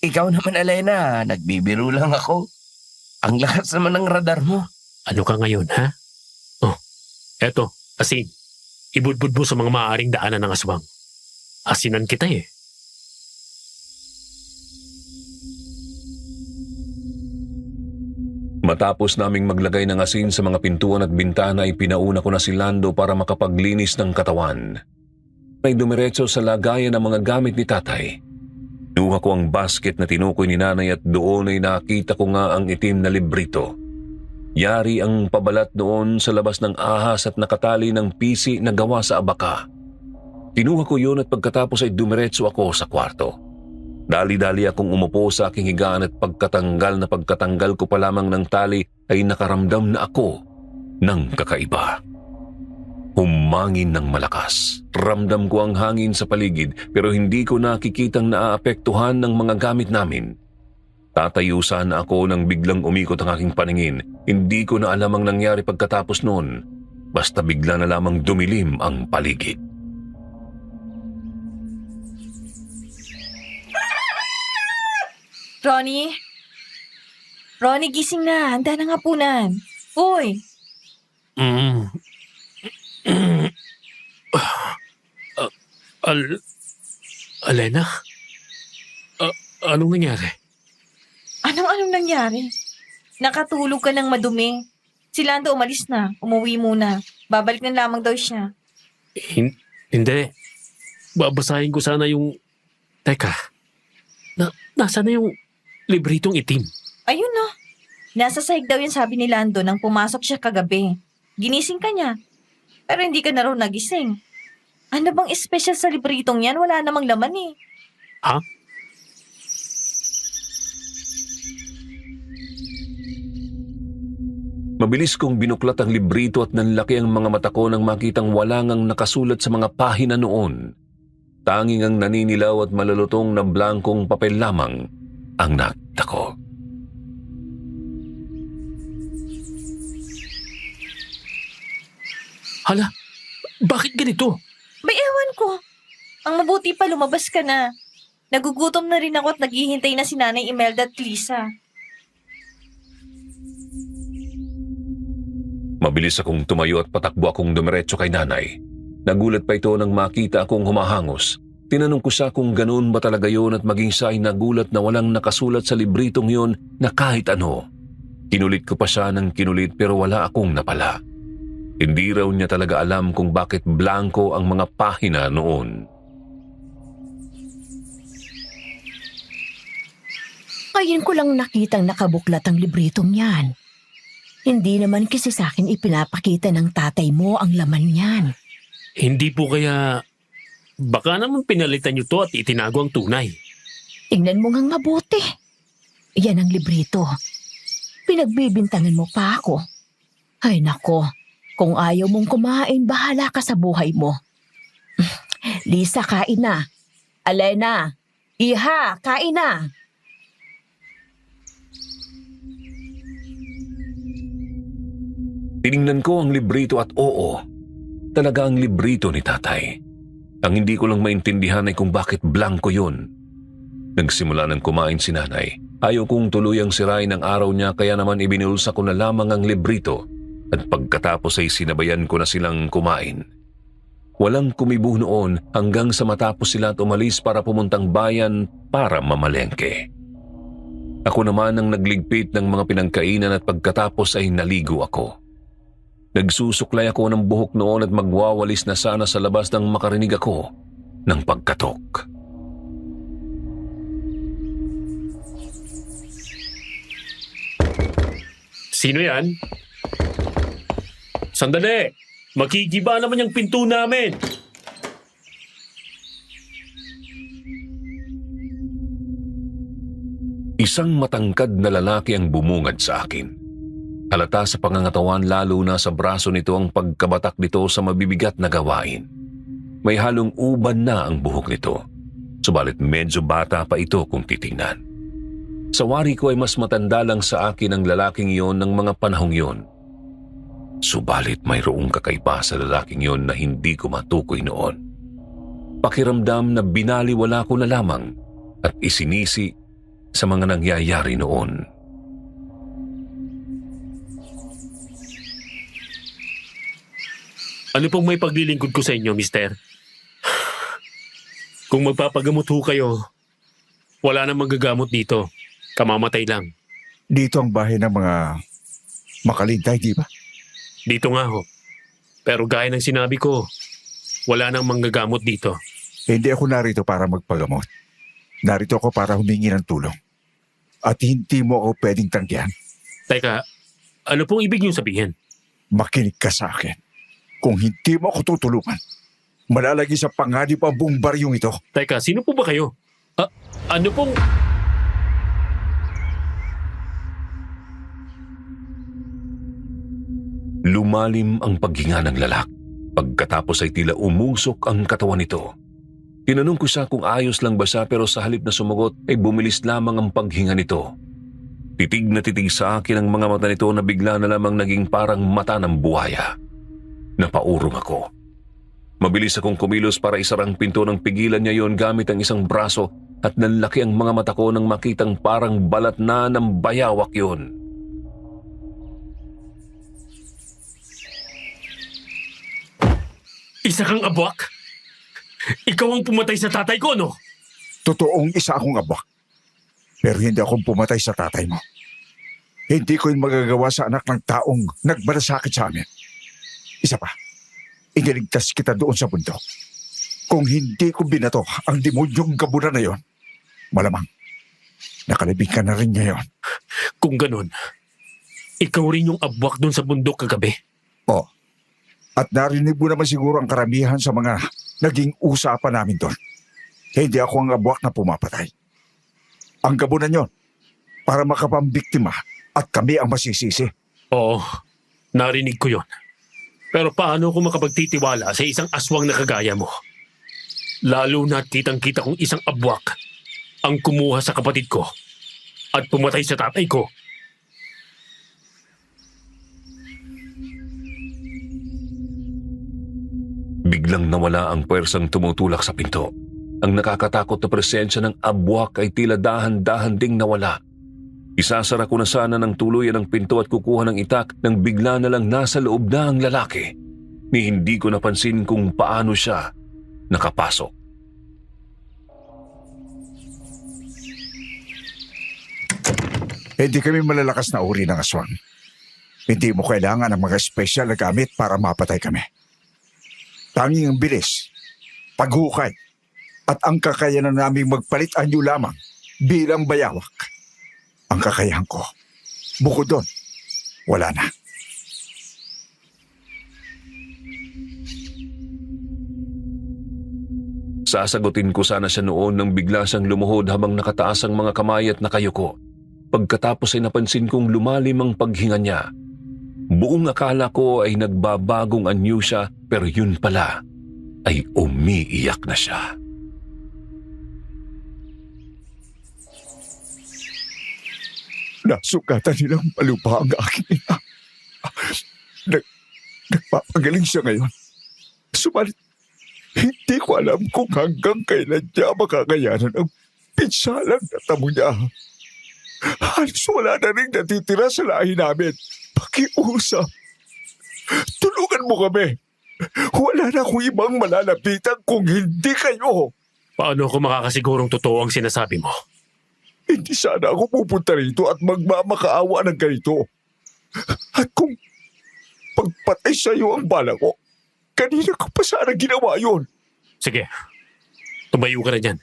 Ikaw naman, Elena. Nagbibiro lang ako. Ang lakas naman ng radar mo. Ano ka ngayon, ha? Oh, eto, asin. Ibudbud mo sa mga maaaring daanan ng aswang. asinan kita eh. Matapos naming maglagay ng asin sa mga pintuan at bintana ay pinauna ko na si Lando para makapaglinis ng katawan. May dumiretso sa lagayan ng mga gamit ni tatay. Nuha ko ang basket na tinukoy ni nanay at doon ay nakita ko nga ang itim na librito. Yari ang pabalat noon sa labas ng ahas at nakatali ng pisi na gawa sa abaka. Kinuha ko yun at pagkatapos ay dumiretso ako sa kwarto. Dali-dali akong umupo sa aking higaan at pagkatanggal ko pa lamang ng tali ay nakaramdam na ako ng kakaiba. Humangin ng malakas. Ramdam ko ang hangin sa paligid pero hindi ko nakikitang naaapektuhan ng mga gamit namin. Tatayo sana ako nang biglang umikot ang aking paningin. Hindi ko na alam ang nangyari pagkatapos noon. Basta bigla na lamang dumilim ang paligid. Ronnie? Ronnie, gising na. Handa na nga punan. Uy! Mm. Alena? Anong nangyari? Anong nangyari? Nakatulog ka ng madumi. Si Lando umalis na. Umuwi muna. Babalik na lamang daw siya. Hindi. Babasahin ko sana yung... Teka. Nasa na yung libritong itim? Ayun no. Nasa sahig daw yun sabi ni Lando nang pumasok siya kagabi. Ginising ka niya. Pero hindi ka na raw nagising. Ano bang espesyal sa libritong yan? Wala namang laman eh. Ha? Mabilis kong binuklat ang librito at nanlaki ang mga mata ko nang makitang wala ngang nakasulat sa mga pahina noon. Tanging ang naninilaw at malulutong na blankong papel lamang ang nakita ko. Hala, bakit ganito? May ewan ko. Ang mabuti pa lumabas ka na. Nagugutom na rin ako at naghihintay na si Nanay Imelda at Lisa. Mabilis akong tumayo at patakbo akong dumiretso kay nanay. Nagulat pa ito nang makita akong humahangos. Tinanong ko siya kung ganoon ba talaga yun at maging siya ay nagulat na walang nakasulat sa libritong yun na kahit ano. Kinulit ko pa siya ng kinulit pero wala akong napala. Hindi raw niya talaga alam kung bakit blanko ang mga pahina noon. Ngayon ko lang nakitang nakabuklat ang libritong yan. Hindi naman kasi sa akin ipinapakita ng tatay mo ang laman niyan. Hindi po kaya... Baka naman pinalitan niyo to at itinago ang tunay. Tingnan mo ngang mabuti. Yan ang librito. Pinagbibintangan mo pa ako. Ay nako, kung ayaw mong kumain, bahala ka sa buhay mo. Lisa, kain na. Alena, Iha, kain na. Tiningnan ko ang librito at oo, talaga ang librito ni tatay. Ang hindi ko lang maintindihan ay kung bakit blanko yun. Nagsimula ng kumain si nanay. Ayaw kong tuluyang sirain ang araw niya kaya naman ibinulsa ko na lamang ang librito at pagkatapos ay sinabayan ko na silang kumain. Walang kumibo noon hanggang sa matapos sila at umalis para pumuntang bayan para mamalengke. Ako naman ang nagligpit ng mga pinagkainan at pagkatapos ay naligo ako. Nagsusuklay ako ng buhok noon at magwawalis na sana sa labas nang makarinig ako ng pagkatok. Sino yan? Sandali! Makikiba naman yung pinto namin! Isang matangkad na lalaki ang bumungad sa akin. Halata sa pangangatawan lalo na sa braso nito ang pagkabatak nito sa mabibigat na gawain. May halong uban na ang buhok nito. Subalit medyo bata pa ito kung titingnan. Sa wari ko ay mas matanda lang sa akin ang lalaking iyon ng mga panahong iyon. Subalit mayroong kakaiba sa lalaking iyon na hindi ko matukoy noon. Pakiramdam na binaliwala ko na lamang at isinisi sa mga nangyayari noon. Ano pong may paglilingkod ko sa inyo, mister? Kung magpapagamot ho kayo, wala nang magagamot dito. Kamamatay lang. Dito ang bahay ng mga makalintay, di ba? Dito nga ho. Pero gaya ng sinabi ko, wala nang manggagamot dito. Hindi ako narito para magpagamot. Narito ako para humingi ng tulong. At hindi mo ako pwedeng tanggihan. Teka, ano pong ibig niyong sabihin? Makinig ka sa akin. Kung hindi mo ako tutulungan, malalagi sa panganib ang buong baryong ito. Teka, sino po ba kayo? Ano pong... Lumalim ang paghinga ng lalak. Pagkatapos ay tila umusok ang katawan nito. Tinanong ko siya kung ayos lang ba siya pero sa halip na sumagot ay bumilis lamang ang paghinga nito. Titig na titig sa akin ang mga mata nito na bigla na lamang naging parang mata ng buhaya. Napaurong ako. Mabilis akong kumilos para isarang pinto ng pigilan niya yon gamit ang isang braso at nanlaki ang mga mata ko nang makitang parang balat na ng bayawak yon. Isa kang abwak? Ikaw ang pumatay sa tatay ko, no? Totoong isa akong abwak. Pero hindi akong pumatay sa tatay mo. Hindi ko yung magagawa sa anak ng taong nagmalasakit sa amin. Isa pa, iniligtas kita doon sa bundok. Kung hindi ko binato ang demonyong gabunan na yon, malamang nakalibing ka na rin ngayon. Kung ganun, ikaw rin yung abwak doon sa bundok kagabi. Oo. At narinig mo naman siguro ang karamihan sa mga naging usapan namin doon. Hindi ako ang abwak na pumapatay. Ang gabunan yon para makapambiktima at kami ang masisisi. Oo, narinig ko yon. Pero paano ko makapagtitiwala sa isang aswang na kagaya mo? Lalo na kitang-kita kong isang abwak ang kumuha sa kapatid ko at pumatay sa tatay ko. Biglang nawala ang puwersang tumutulak sa pinto. Ang nakakatakot na presensya ng abwak ay tila dahan-dahan ding nawala. Isasara ko na sana ng tuluyan ang pinto at kukuha ng itak nang bigla na lang nasa loob na ang lalaki. Ni hindi ko napansin kung paano siya nakapasok. Hindi kami malalakas na uri ng aswang. Hindi mo kailangan ng mga espesyal na gamit para mapatay kami. Tanging ang bilis, paghukay, at ang kakayanan naming magpalit anyo lamang bilang bayawak. Ang kakayahan ko. Bukod doon, wala na. Sasagutin ko sana siya noon nang bigla siyang lumuhod habang nakataas ang mga kamay at nakayuko. Pagkatapos ay napansin kong lumalim ang paghinga niya. Buong akala ko ay nagbabagong anyo siya pero yun pala ay umiiyak na siya. Nasugatan nilang malupa ang aking ina. Nagpapagaling siya ngayon. Subalit, hindi ko alam kung hanggang kailan niya makakayanan ang pinsalang natamo niya. Halos wala na rin natitira sa lahi namin. Pakiusap. Tulungan mo kami. Wala na akong ibang malalapitan kung hindi kayo. Paano ako makakasigurong totoo ang sinasabi mo? Hindi sana ako pupunta rito at magmamakaawa ng ganito. At kung pagpatay sa iyo ang bala ko, kanina ko pa sana ginawa yun. Sige, tumayo ka na dyan.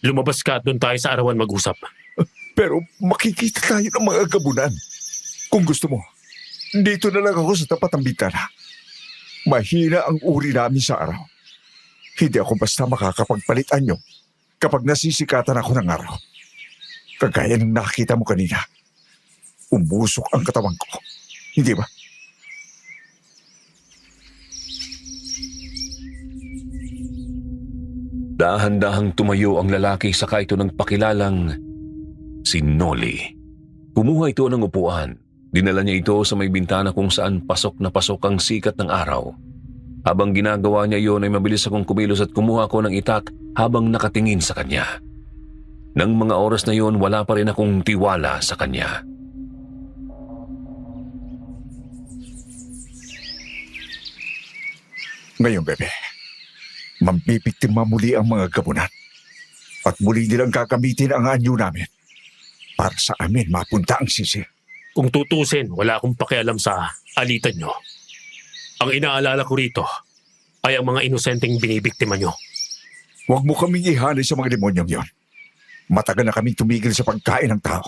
Lumabas ka at doon tayo sa arawan mag-usap. Pero makikita tayo ng mga gabunan. Kung gusto mo, dito na lang ako sa tapat ng bintana. Mahina ang uri namin sa araw. Hindi ako basta makakapagpalit anyo kapag nasisikatan ako ng araw. Kagaya ng nakakita mo kanina. Umusok ang katawan ko. Hindi ba? Dahan-dahang tumayo ang lalaki saka ito ng pakilalang si Noli. Kumuha ito ng upuan. Dinala niya ito sa may bintana kung saan pasok na pasok ang sikat ng araw. Habang ginagawa niya iyon ay mabilis akong kumilos at kumuha ko ng itak habang nakatingin sa kanya. Nang mga oras na iyon, wala pa rin akong tiwala sa kanya. Ngayon, bebe, Mambibiktima muli ang mga gabunan. At muli nilang gagamitin ang anyo namin para sa amin mapunta ang sisi. Kung tutusin, wala akong pakialam sa alitan nyo. Ang inaalala ko rito ay ang mga inosenteng binibiktima nyo. Huwag mo kaming ihanay sa mga demonyong yon. Matagal na kaming tumigil sa pagkain ng tao.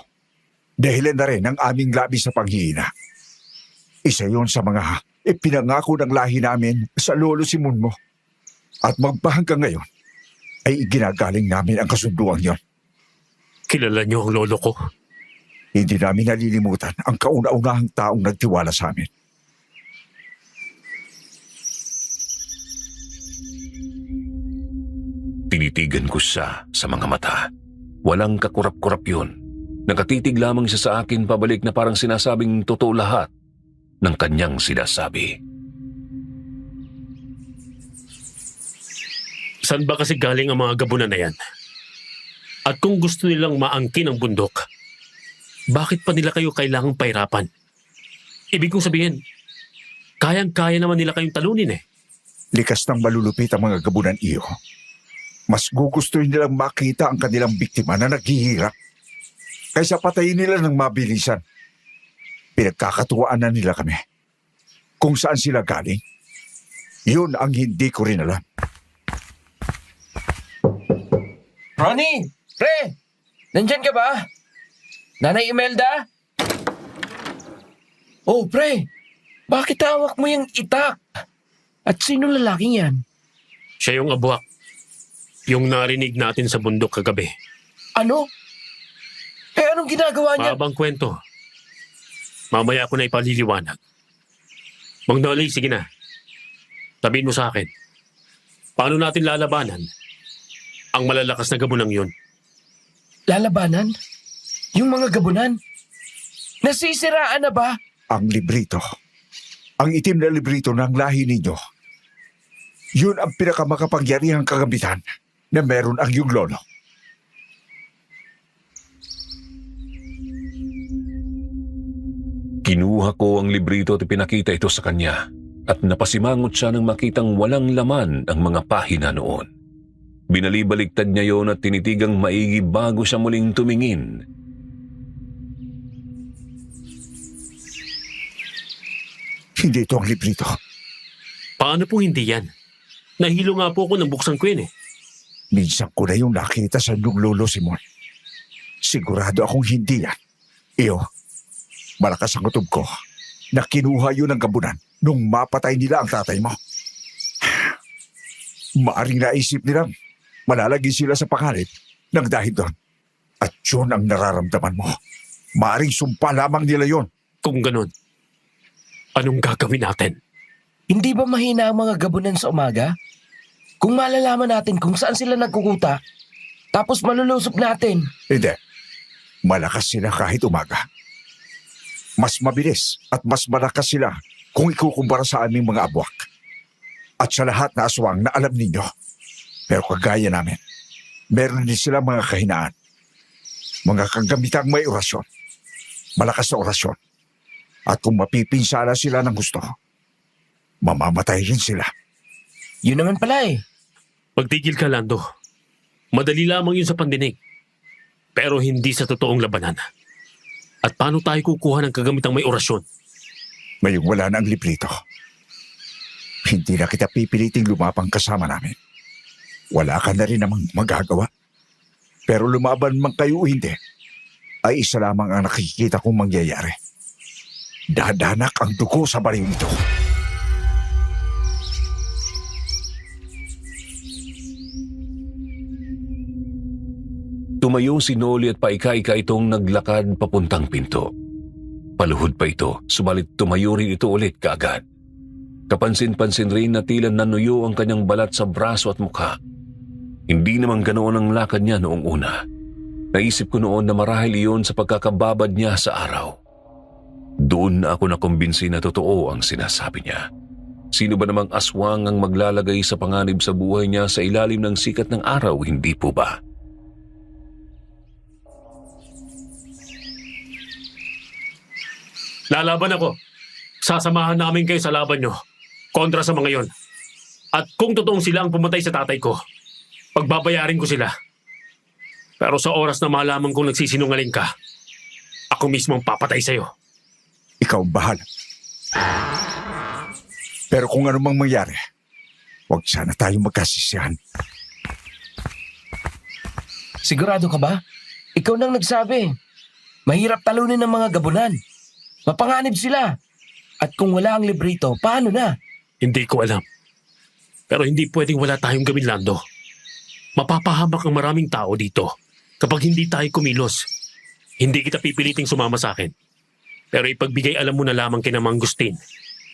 Dahilan na rin ang aming labis sa panghihina. Isa yon sa mga ipinangako ng lahi namin sa lolo Simon mo. At magpahanggang ngayon ay iginagaling namin ang kasunduang yon. Kilala nyo ang lolo ko. Hindi namin nalilimutan ang kauna-unahang taong nagtiwala sa amin. Tinitigan ko siya sa mga mata. Walang kakurap-kurap yun. Nakatitig lamang siya sa akin pabalik na parang sinasabing totoo lahat ng kanyang sinasabi. Saan ba kasi galing ang mga gabunan na yan? At kung gusto nilang maangkin ang bundok, bakit pa nila kayo kailangang pahirapan? Ibig kong sabihin, kayang-kaya naman nila kayong talunin eh. Likas ng malulupit ang mga gabunan iyo. Mas gugustuhin nilang makita ang kanilang biktima na naghihirap kaysa patayin nila ng mabilisan. Pinagkakatuwaan na nila kami. Kung saan sila galing, yun ang hindi ko rin alam. Ronnie! Pre! Nandyan ka ba? Nanay Imelda? Oh, pre! Bakit hawak mo yung itak? At sino lalaking yan? Siya yung abwak. Yung narinig natin sa bundok kagabi. Ano? Eh, anong ginagawa niya? Mahabang kwento. Mamaya ako na ipaliliwanag. Mang Dolly, sige na. Sabihin mo sa akin. Paano natin lalabanan ang malalakas na gabunang yun? Lalabanan? Yung mga gabunan? Nasisiraan na ba? Ang librito. Ang itim na librito ng lahi ninyo. Yun ang pinakamakapangyarihang kagamitan na meron ang iyong lolo. Kinuha ko ang librito at pinakita ito sa kanya at napasimangot siya nang makitang walang laman ang mga pahina noon. Binalibaliktad niya yon at tinitigang maigi bago siya muling tumingin. Hindi ito ang librito. Paano po hindi yan? Nahilo nga po ako nang buksan ko yun eh. Minsan ko na yung nakita sa iyong lolo, Simon. Sigurado akong hindi yan. Iyo, malakas ang kutob ko na kinuha yun ng gabunan nung mapatay nila ang tatay mo. Maaring naisip nilang malalagay sila sa pangalit ng dahil doon. At yun ang nararamdaman mo. Maaring sumpa lamang nila yon. Kung ganun, anong gagawin natin? Hindi ba mahina ang mga gabunan sa umaga? Kung malalaman natin kung saan sila nagkukuta, tapos malulusog natin. Hindi. Malakas sila kahit umaga. Mas mabilis at mas malakas sila kung ikukumpara sa aming mga abwak. At sa lahat na aswang na alam ninyo. Pero kagaya namin, meron din sila mga kahinaan. Mga kagamitang may orasyon. Malakas na orasyon. At kung mapipinsala sila ng gusto, mamamatay rin sila. Yun naman pala eh. Magtigil ka, Lando. Madali lamang yun sa pandinig. Pero hindi sa totoong labanan. At paano tayo kukuha ng kagamitang may orasyon? Ngayong wala na ang librito. Hindi na kita pipiliting lumapang kasama namin. Wala ka na rin namang magagawa. Pero lumaban man kayo o hindi, ay isa lamang ang nakikita kong mangyayari. Dadanak ang dugo sa baliw nito. Tumayo si Noli at paika-ika itong naglakad papuntang pinto. Paluhod pa ito, subalit tumayo rin ito ulit kaagad. Kapansin-pansin rin na tila nanuyo ang kanyang balat sa braso at mukha. Hindi naman ganoon ang lakad niya noong una. Naisip ko noon na marahil iyon sa pagkakababad niya sa araw. Doon na ako nakumbinsi na totoo ang sinasabi niya. Sino ba namang aswang ang maglalagay sa panganib sa buhay niya sa ilalim ng sikat ng araw, hindi po ba? Lalaban ako. Sasamahan namin kayo sa laban nyo. Kontra sa mga yon. At kung totoong sila ang pumatay sa tatay ko, pagbabayarin ko sila. Pero sa oras na malaman kong nagsisinungaling ka, ako mismo ang papatay sa'yo. Ikaw ang bahala. Pero kung ano mang mangyari, huwag sana tayong magkasisihan. Sigurado ka ba? Ikaw nang nagsabi. Mahirap talunin ng mga gabunan. Mapanganib sila. At kung wala ang librito, paano na? Hindi ko alam. Pero hindi pwedeng wala tayong gawin, Lando. Mapapahamak ang maraming tao dito kapag hindi tayo kumilos. Hindi kita pipiliting sumama sa akin. Pero ipagbigay alam mo na lamang kina Mang Agustin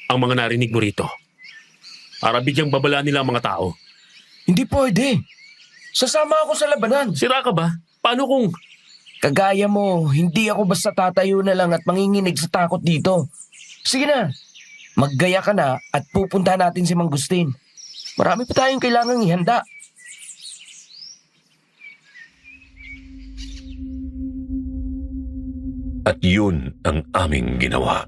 ang mga narinig mo rito. Para bigyang babala nila ang mga tao. Hindi pwede. Sasama ako sa labanan. Sira ka ba? Paano kung... Kagaya mo, hindi ako basta tatayo na lang at manginginig sa takot dito. Sige na, maggaya ka na at pupuntahan natin si Mang Agustin. Marami pa tayong kailangang ihanda. At yun ang aming ginawa.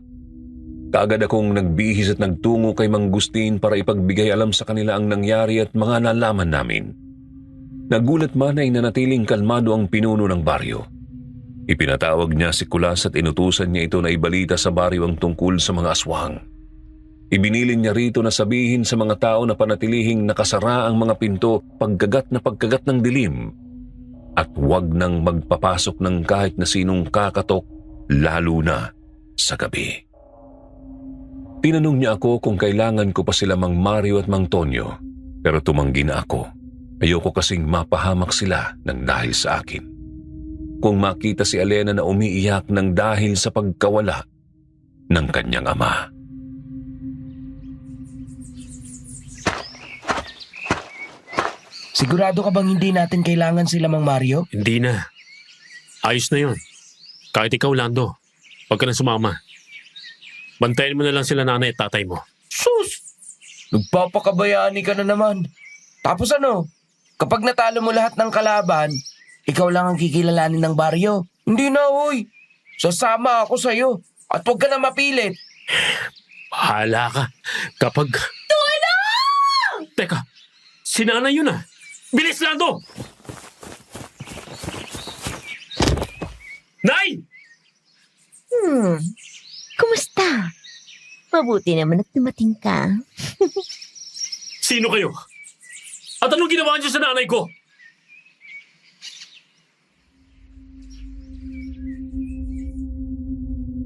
Kaagad akong nagbihis at nagtungo kay Mang Agustin para ipagbigay alam sa kanila ang nangyari at mga nalaman namin. Nagulat man ay nanatiling kalmado ang pinuno ng baryo. Ipinatawag niya si Kulas at inutusan niya ito na ibalita sa baryo ang tungkol sa mga aswang. Ibinilin niya rito na sabihin sa mga tao na panatilihing nakasara ang mga pinto pagkagat ng dilim at huwag nang magpapasok ng kahit na sinong kakatok lalo na sa gabi. Tinanong niya ako kung kailangan ko pa sila Mang Mario at Mang Tonyo, pero tumanggi na ako. Ayoko kasing mapahamak sila ng dahil sa akin. Kung makita si Elena na umiiyak ng dahil sa pagkawala ng kanyang ama. Sigurado ka bang hindi natin kailangan sila, Mang Mario? Hindi na. Ayos na yun. Kahit ikaw, Lando, huwag ka na sumama. Bantayan mo na lang sila nanay at tatay mo. Sus! Nagpapakabayani ka na naman. Tapos ano? Kapag natalo mo lahat ng kalaban, ikaw lang ang kikilalanin ng baryo. Hindi na, hoy. Sasama ako sa'yo. At huwag ka na mapilit. Bahala ka. Kapag... Tulong! Teka, si nanay yun ah. Bilis, Lando! Nay! Kumusta? Mabuti naman at dumating ka. Sino kayo? At anong ginawa niyo sa nanay ko?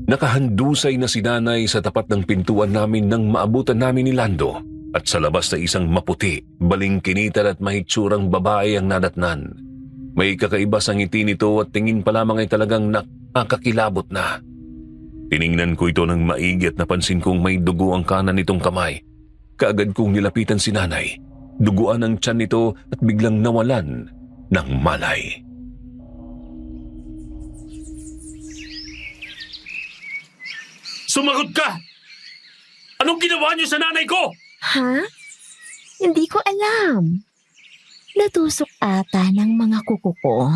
Nakahandusay na si nanay sa tapat ng pintuan namin nang maabutan namin ni Lando at sa labas na isang maputi, balingkinitan at mahitsurang babae ang nadatnan. May kakaiba sa ngiti nito at tingin pa lamang ay talagang nakakakilabot na. Tiningnan ko ito ng maigi at napansin kong may dugo ang kanan nitong kamay. Kaagad kong nilapitan si nanay. Duguan ang tiyan nito at biglang nawalan ng malay. Sumagot ka! Anong ginawa niyo sa nanay ko? Ha? Hindi ko alam. Natusok ata ng mga kuko ko.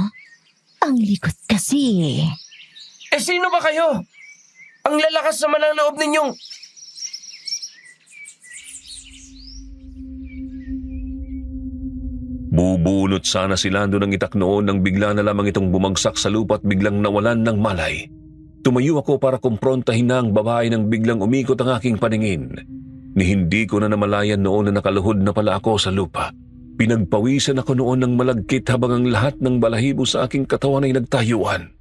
Ang likot kasi. Eh sino ba kayo? Ang lalakas naman ang loob ninyong... Bubunot sana si Lando ng itak noon nang bigla na lamang itong bumagsak sa lupa at biglang nawalan ng malay. Tumayo ako para kumprontahin na ang babae nang biglang umikot ang aking paningin. Ni hindi ko na namalayan noon na nakaluhod na pala ako sa lupa. Pinagpawisan ako noon ng malagkit habang ang lahat ng balahibo sa aking katawan ay nagtayuan.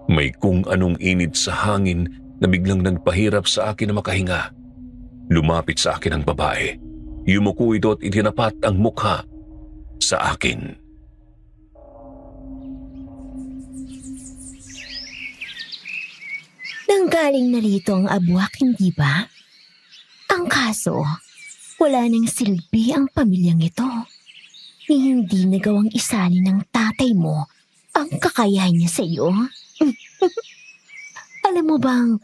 May kung anong init sa hangin na biglang nagpahirap sa akin na makahinga. Lumapit sa akin ang babae. Yumuko ito at itinapat ang mukha sa akin. Nanggaling na rito ang abwak, hindi ba? Ang kaso, wala nang silbi ang pamilyang ito. Ni hindi nagawang isali ng tatay mo ang kakayahan niya sa iyo. Alam mo bang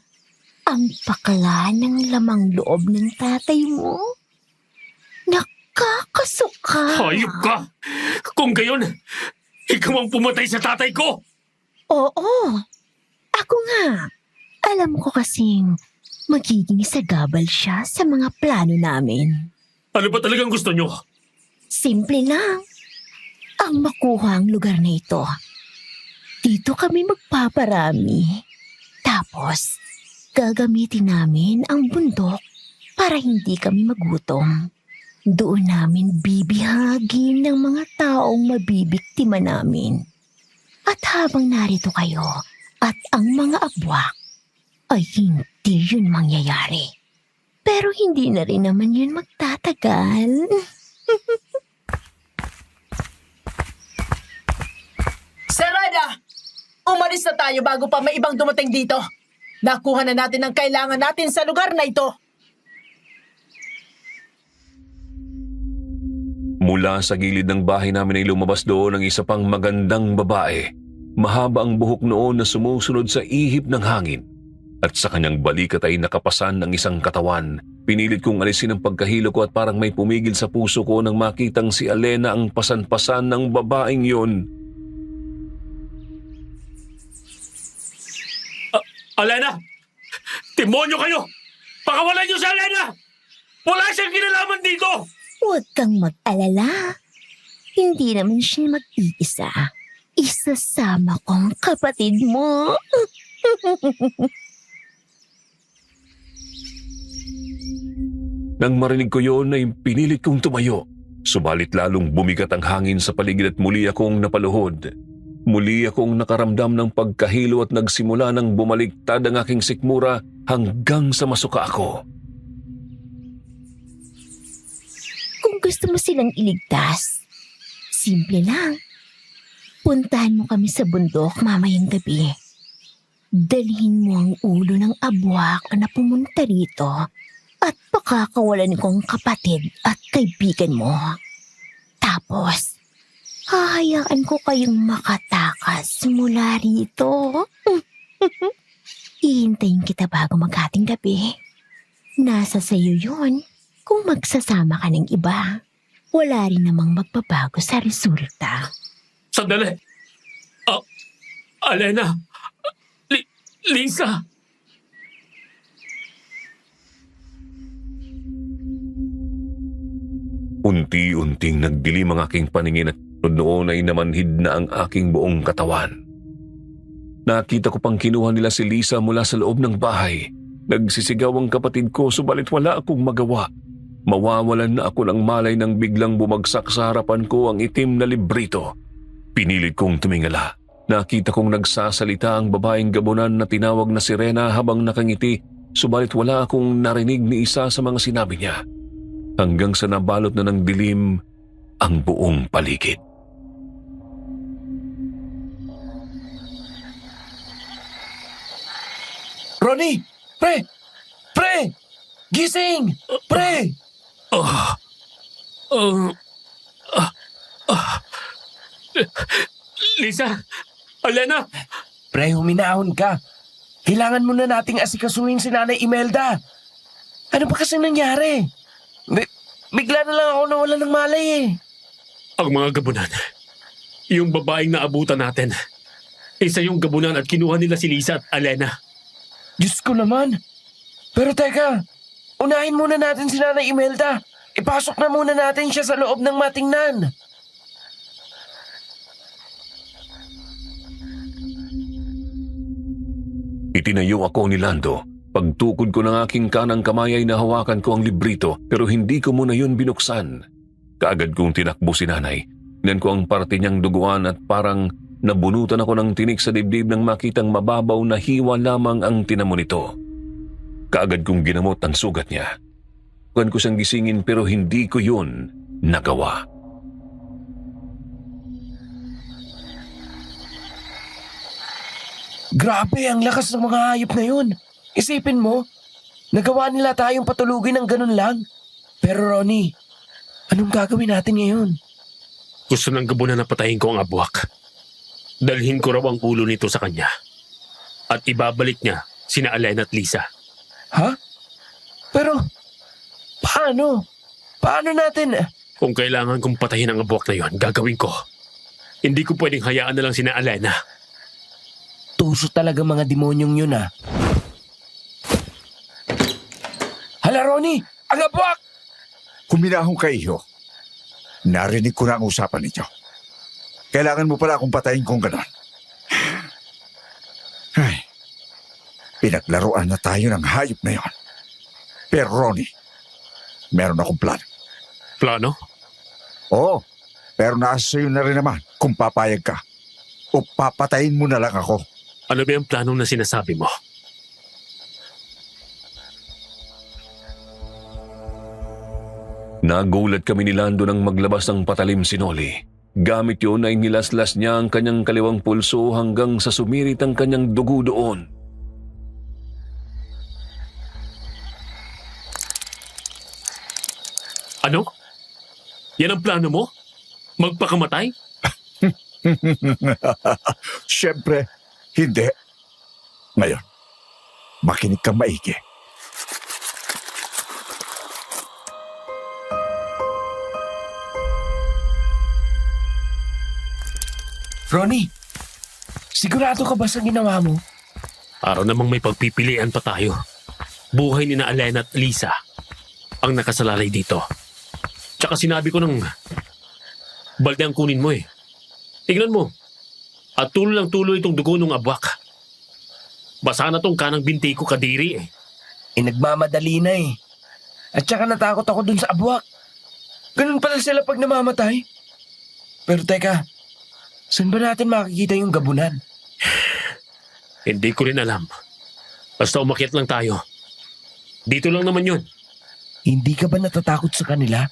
ang pakala ng lamang loob ng tatay mo? Nakakasuka. Hayop ka! Kung gayon, ikaw ang pumatay sa tatay ko! Oo, ako nga. Alam ko kasing magiging sagabal siya sa mga plano namin. Ano ba talagang gusto nyo? Simple lang. Ang makuha ang lugar na ito. Dito kami magpaparami. Tapos, gagamitin namin ang bundok para hindi kami magutom. Doon namin bibihagin ng mga taong mabibiktima namin. At habang narito kayo at ang mga abwak, ay hindi yun mangyayari. Pero hindi na rin naman yun magtatagal. Serena! Umalis na tayo bago pa may ibang dumating dito. Nakuha na natin ang kailangan natin sa lugar na ito. Mula sa gilid ng bahay namin ay lumabas doon ang isa pang magandang babae. Mahaba ang buhok noon na sumusunod sa ihip ng hangin. At sa kanyang balikat ay nakapasan ng isang katawan. Pinilit kong alisin ang pagkahilo ko at parang may pumigil sa puso ko nang makitang si Alena ang pasan-pasan ng babaeng yun. Alena! Demonyo kayo! Pakawalan niyo si Alena! Wala siyang kinalaman dito! Huwag kang mag-alala. Hindi naman siya mag-iisa. Isasama kong kapatid mo. Nang marinig ko yon ay pinilit kong tumayo. Subalit lalong bumigat ang hangin sa paligid at muli akong napaluhod. Muli akong nakaramdam ng pagkahilo at nagsimula ng bumaliktad ang aking sikmura hanggang sa masuka ako. Kung gusto mo silang iligtas, simple lang. Puntahan mo kami sa bundok mamayang gabi. Dalhin mo ang ulo ng abwak na pumunta rito at pakakawalan kong kapatid at kaibigan mo. Tapos, hahayaan ko kayong makatakas mula rito. Ihintayin kita bago maghating gabi. Nasa sayo yun kung magsasama ka ng iba. Wala rin namang magbabago sa resulta. Sandali! Alena! Lisa! Unti-unting nagdilim ang aking paningin at noon ay namanhid na ang aking buong katawan. Nakita ko pang kinuha nila si Lisa mula sa loob ng bahay. Nagsisigaw ang kapatid ko subalit wala akong magawa. Mawawalan na ako ng malay nang biglang bumagsak sa harapan ko ang itim na librito. Pinilit kong tumingala. Nakita kong nagsasalita ang babaeng gabunan na tinawag na Sirena habang nakangiti subalit wala akong narinig ni isa sa mga sinabi niya. Hanggang sa nabalot na ng dilim ang buong paligid. Ronnie! Pre! Pre! Gising! Pre! Lisa! Alena! Pre, huminahon ka. Kailangan muna nating asikasuhin si Nanay Imelda. Ano ba kasi nangyari? Bigla na lang ako nawalan ng malay eh. Ang mga gabunan. Yung babaeng naabutan natin. Isa yung gabunan at kinuha nila si Lisa at Alena. Diyos ko naman. Pero teka, unahin muna natin si Nanay Imelda. Ipasok na muna natin siya sa loob ng matingnan. Itinayo ako ni Lando. Pagtukod ko ng aking kanang kamay ay nahawakan ko ang librito pero hindi ko muna yun binuksan. Kaagad kong tinakbo si Nanay. Tingnan ko ang parte niyang duguan at parang nabunutan ako ng tinik sa dibdib nang makitang mababaw na hiwa lamang ang tinamo nito. Kaagad kong ginamot ang sugat niya. Tukan ko siyang gisingin pero hindi ko yun nagawa. Grabe, ang lakas ng mga hayop na yun. Isipin mo, nagawa nila tayong patulugin ng ganun lang. Pero Ronnie, anong gagawin natin ngayon? Gusto ng gabunan na patayin ko ang abwak. Dalhin ko raw ang ulo nito sa kanya. At ibabalik niya sina Alena at Lisa. Ha? Pero, paano? Paano natin? Kung kailangan kong patayin ang abwak na yon, gagawin ko. Hindi ko pwedeng hayaan na lang sina Alena. Tuso talaga mga demonyong yun ah. Hala Ronnie, ang abwak! huminahon kayo. Narinig ko na ang usapan ninyo. Kailangan mo pala akong patayin kung ganon. Ay, pinaglaruan na tayo ng hayop na yon. Pero Ronnie, meron akong plano. Plano? Oo, pero nasa sa'yo na rin naman kung papayag ka. O papatayin mo na lang ako. Ano ba yung planong na sinasabi mo? Nagulat kami ni Lando nang maglabas ng patalim si Noli. Gamit yun ay nilaslas niya ang kanyang kaliwang pulso hanggang sa sumirit ang kanyang dugo doon. Ano? Yan ang plano mo? Magpakamatay? Siyempre, hindi. Ngayon, makinig kang maigi. Ronnie, sigurado ka ba sa ginawa mo? Araw namang may pagpipilian pa tayo. Buhay ni na Alena at Lisa ang nakasalalay dito. Tsaka sinabi ko ng balde ang kunin mo eh. Tignan mo. At tuloy lang tuloy itong dugo ng abwak. Basa na tong kanang binti ko kadiri eh. Nagmamadali na eh. At saka natakot ako dun sa abwak. Ganun pala sila pag namamatay. Pero teka, saan ba natin makikita yung gabunan? Hindi ko rin alam. Basta umakyat lang tayo. Dito lang naman yun. Hindi ka ba natatakot sa kanila?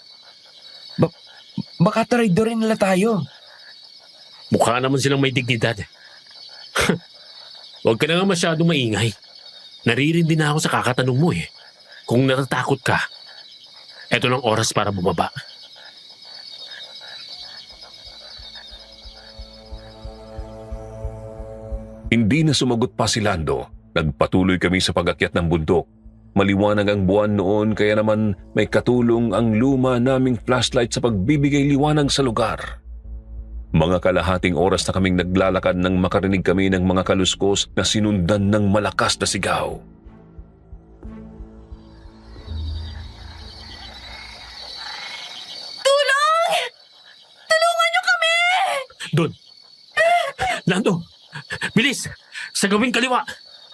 Baka traidorin nila tayo. Mukha naman silang may dignidad. Huwag ka na nga masyadong maingay. Naririndi na ako sa kakatanong mo eh. Kung natatakot ka, eto lang oras para bumaba. Hindi na sumagot pa si Lando. Nagpatuloy kami sa pag-akyat ng bundok. Maliwanag ang buwan noon kaya naman may katulong ang luma naming flashlight sa pagbibigay liwanag sa lugar. Mga kalahating oras na kaming naglalakad nang makarinig kami ng mga kaluskos na sinundan ng malakas na sigaw. Tulong! Tulungan niyo kami! Doon! Lando! Bilis! Sa gawing kaliwa!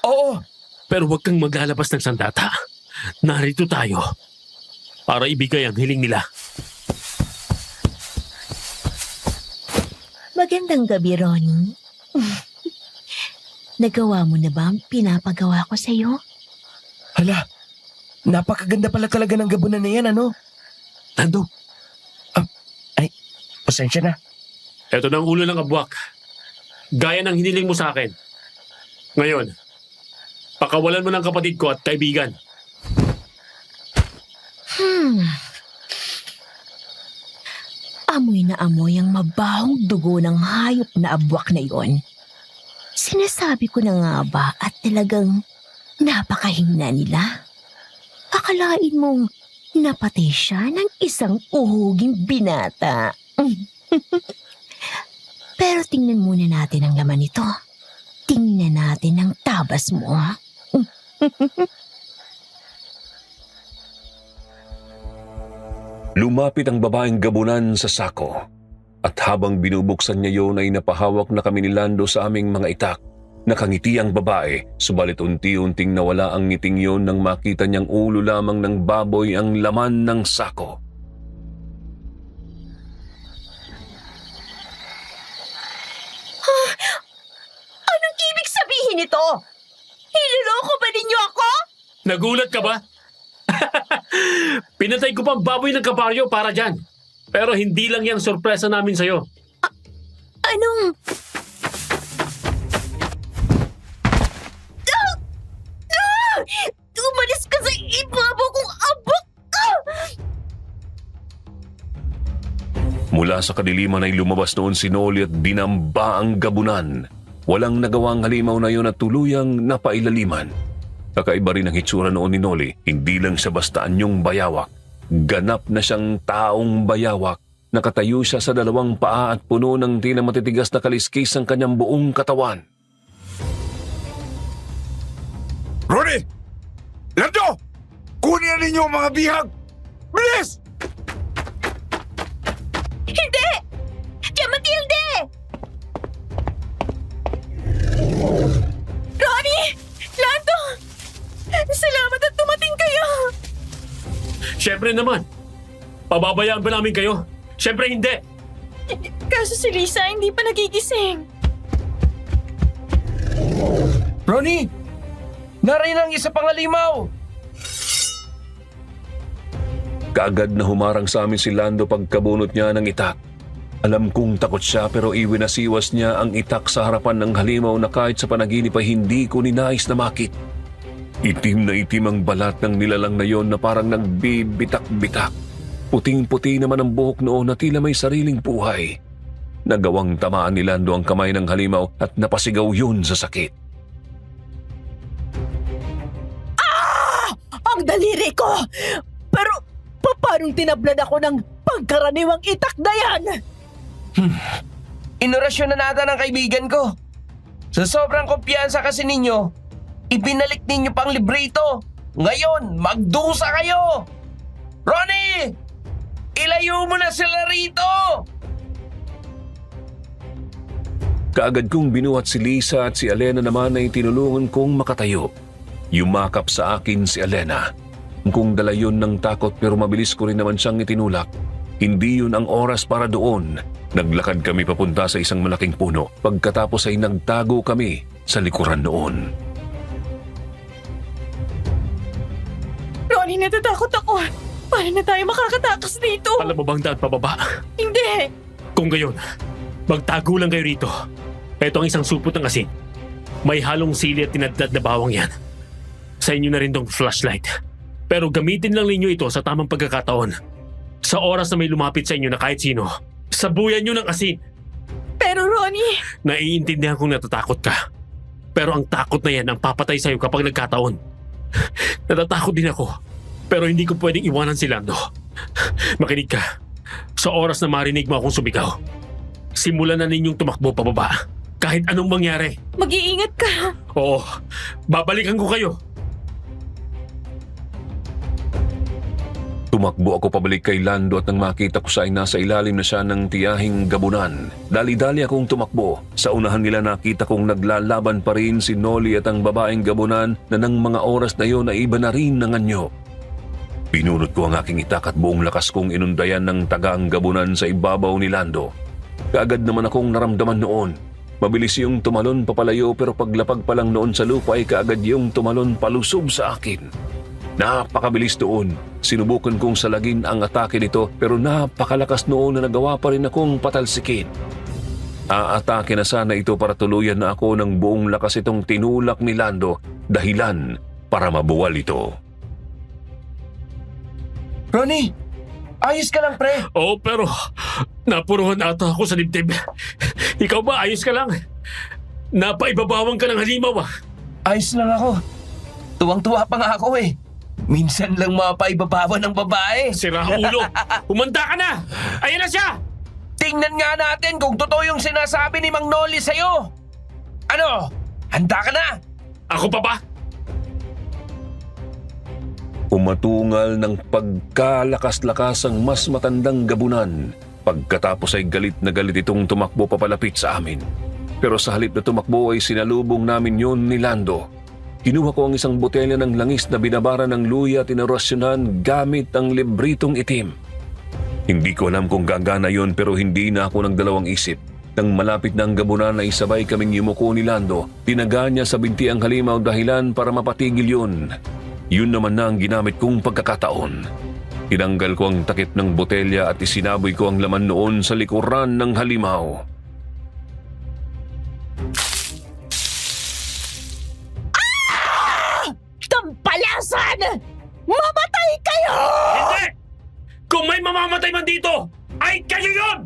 Oo, Pero huwag kang maglalabas ng sandata. Narito tayo para ibigay ang hiling nila. Magandang gabi, Ronnie. Nagawa mo na ba ang pinapagawa ko sa'yo? hala. Napakaganda pala talaga ng gabunan na yan, ano? Lando, Pasensya na. eto na ang ulo ng abwak. Gaya ng hiniling mo sa akin. Ngayon, pakawalan mo ng kapatid ko at kaibigan. Amoy na amoy ang mabahong dugo ng hayop na abwak na yon. Sinasabi ko na nga ba at talagang napakahina nila? Akalain mong napatay siya ng isang uhuging binata. Pero tingnan muna natin ang laman nito. Tingnan natin ang tabas mo. Lumapit ang babaeng gabunan sa sako. At habang binubuksan niya yun ay napahawak na kami ni Lando sa aming mga itak. Nakangiti ang babae, subalit unti-unting nawala ang ngiting yun nang makita niyang ulo lamang ng baboy ang laman ng sako. Anong ibig sabihin nito? Niloloko ba ninyo ako? Nagulat ka ba? Pinatay ko pa ang baboy ng kabaryo para dyan. Pero hindi lang yan sorpresa namin sa'yo. Anong... Umalis ka sa ibabo kong abok ka! Mula sa kadiliman ay lumabas noon si Noli at dinamba ang gabunan. Walang nagawang halimaw na yun at tuluyang napailaliman. Kakaiba rin ang hitsura noon ni Noli. Hindi lang siya basta anyong bayawak. Ganap na siyang taong bayawak. Nakatayo siya sa dalawang paa at puno ng tila matitigas na kaliskis ang kanyang buong katawan. Ronnie! Lando! Kunin na ninyo ang mga bihag! Bilis! Siyempre naman. Pababayaan ba namin kayo? Siyempre hindi. Kaso si Lisa hindi pa nagigising. Ronnie! Nariyan ang isa pang halimaw! Kaagad na humarang sa amin si Lando pagkabunot niya ng itak. Alam kong takot siya pero iwinasiwas niya ang itak sa harapan ng halimaw na kahit sa panaginip ay hindi ko ninais na makit. Itim na itim ang balat ng nilalang na yon na parang nagbibitak-bitak. Puting-puti naman ang buhok noon na tila may sariling buhay. Nagawang tamaan ni Lando ang kamay ng halimaw at napasigaw yun sa sakit. Ang daliri ko! Pero paanong tinablan ako ng pagkaraniwang itak na yan? Inorasyon na nata ng kaibigan ko. Sa sobrang kumpiyansa kasi ninyo, ibinalik ninyo pang librito. Ngayon, magdusa kayo! Ronnie! Ilayo mo na sila rito! Kaagad kong binuhat si Lisa at si Elena naman ay tinulungan kong makatayo. Yumakap sa akin si Elena. Kung dala yun ng takot pero mabilis ko rin naman siyang itinulak. Hindi yun ang oras para doon. Naglakad kami papunta sa isang malaking puno. Pagkatapos ay nagtago kami sa likuran noon. Ronnie, natatakot ako. Paano na tayo makakatakas dito? Alam mo bang daan pababa? Hindi. Kung gayon, magtago lang kayo rito. Ito ang isang supot ng asin. May halong sili at tinadtad na bawang yan. Sa inyo na rin tong flashlight. Pero gamitin lang ninyo ito sa tamang pagkakataon. Sa oras na may lumapit sa inyo na kahit sino, sabuyan nyo ng asin. Pero Ronnie, Naiintindihan kong natatakot ka. Pero ang takot na yan ang papatay sa'yo kapag nagkataon. Natatakot din ako. Pero hindi ko pwedeng iwanan si Lando. Makinig ka. Sa oras na marinig mo akong sumigaw, simulan na ninyong tumakbo pababa. Kahit anong mangyari. mag-iingat ka. Oo, babalikan ko kayo. Tumakbo ako pabalik kay Lando at nang makita ko siya ay nasa ilalim na siya ng tiyahing gabunan. Dali-dali akong tumakbo. Sa unahan nila nakita kong naglalaban pa rin si Noli at ang babaeng gabunan na ng mga oras na yon ay iba na rin ng anyo. Pinunot ko ang aking itak at buong lakas kong inundayan ng tagang gabunan sa ibabaw ni Lando. Kaagad naman akong naramdaman noon. Mabilis yung tumalon papalayo pero paglapag pa lang noon sa lupa ay kaagad yung tumalon palusob sa akin. Napakabilis doon. Sinubukan kong salagin ang atake nito pero napakalakas noon na nagawa pa rin akong patalsikin. Aatake na sana ito para tuluyan na ako ng buong lakas itong tinulak ni Lando, dahilan para mabuwal ito. Ronnie! Ayos ka lang, pre! Oo, pero napuruhan ata ako sa dibdib. Ikaw ba, ayos ka lang? Napaibabawang ka ng halimaw ah. Ayos lang ako. Tuwang-tuwa pa nga ako eh. Minsan lang mapaibabawa ng babae. Sira ulo. Humanda ka na. Ayan na siya. Tingnan nga natin kung totoo yung sinasabi ni Mang Noli sa'yo. Ano? Handa ka na? Ako pa ba? Umatungal ng pagkalakas-lakas ang mas matandang gabunan. Pagkatapos ay galit na galit itong tumakbo papalapit sa amin. Pero sa halip na tumakbo ay sinalubong namin yun ni Lando. Kinuha ko ang isang botelya ng langis na binabara ng luya at inorasyonan gamit ang libritong itim. Hindi ko alam kung gagana yun pero hindi na ako nagdalawang isip. Nang malapit na ang gabunan ay sabay kaming yumuko ni Lando. Tinaga niya sa binti ang halimaw dahilan para mapatigil yun. Yun naman na ang ginamit kong pagkakataon. Tinanggal ko ang takip ng botelya at isinaboy ko ang laman noon sa likuran ng halimaw. Tampalasan! Mamatay kayo! Hindi! Kung may mamamatay man dito, ay kayo yun!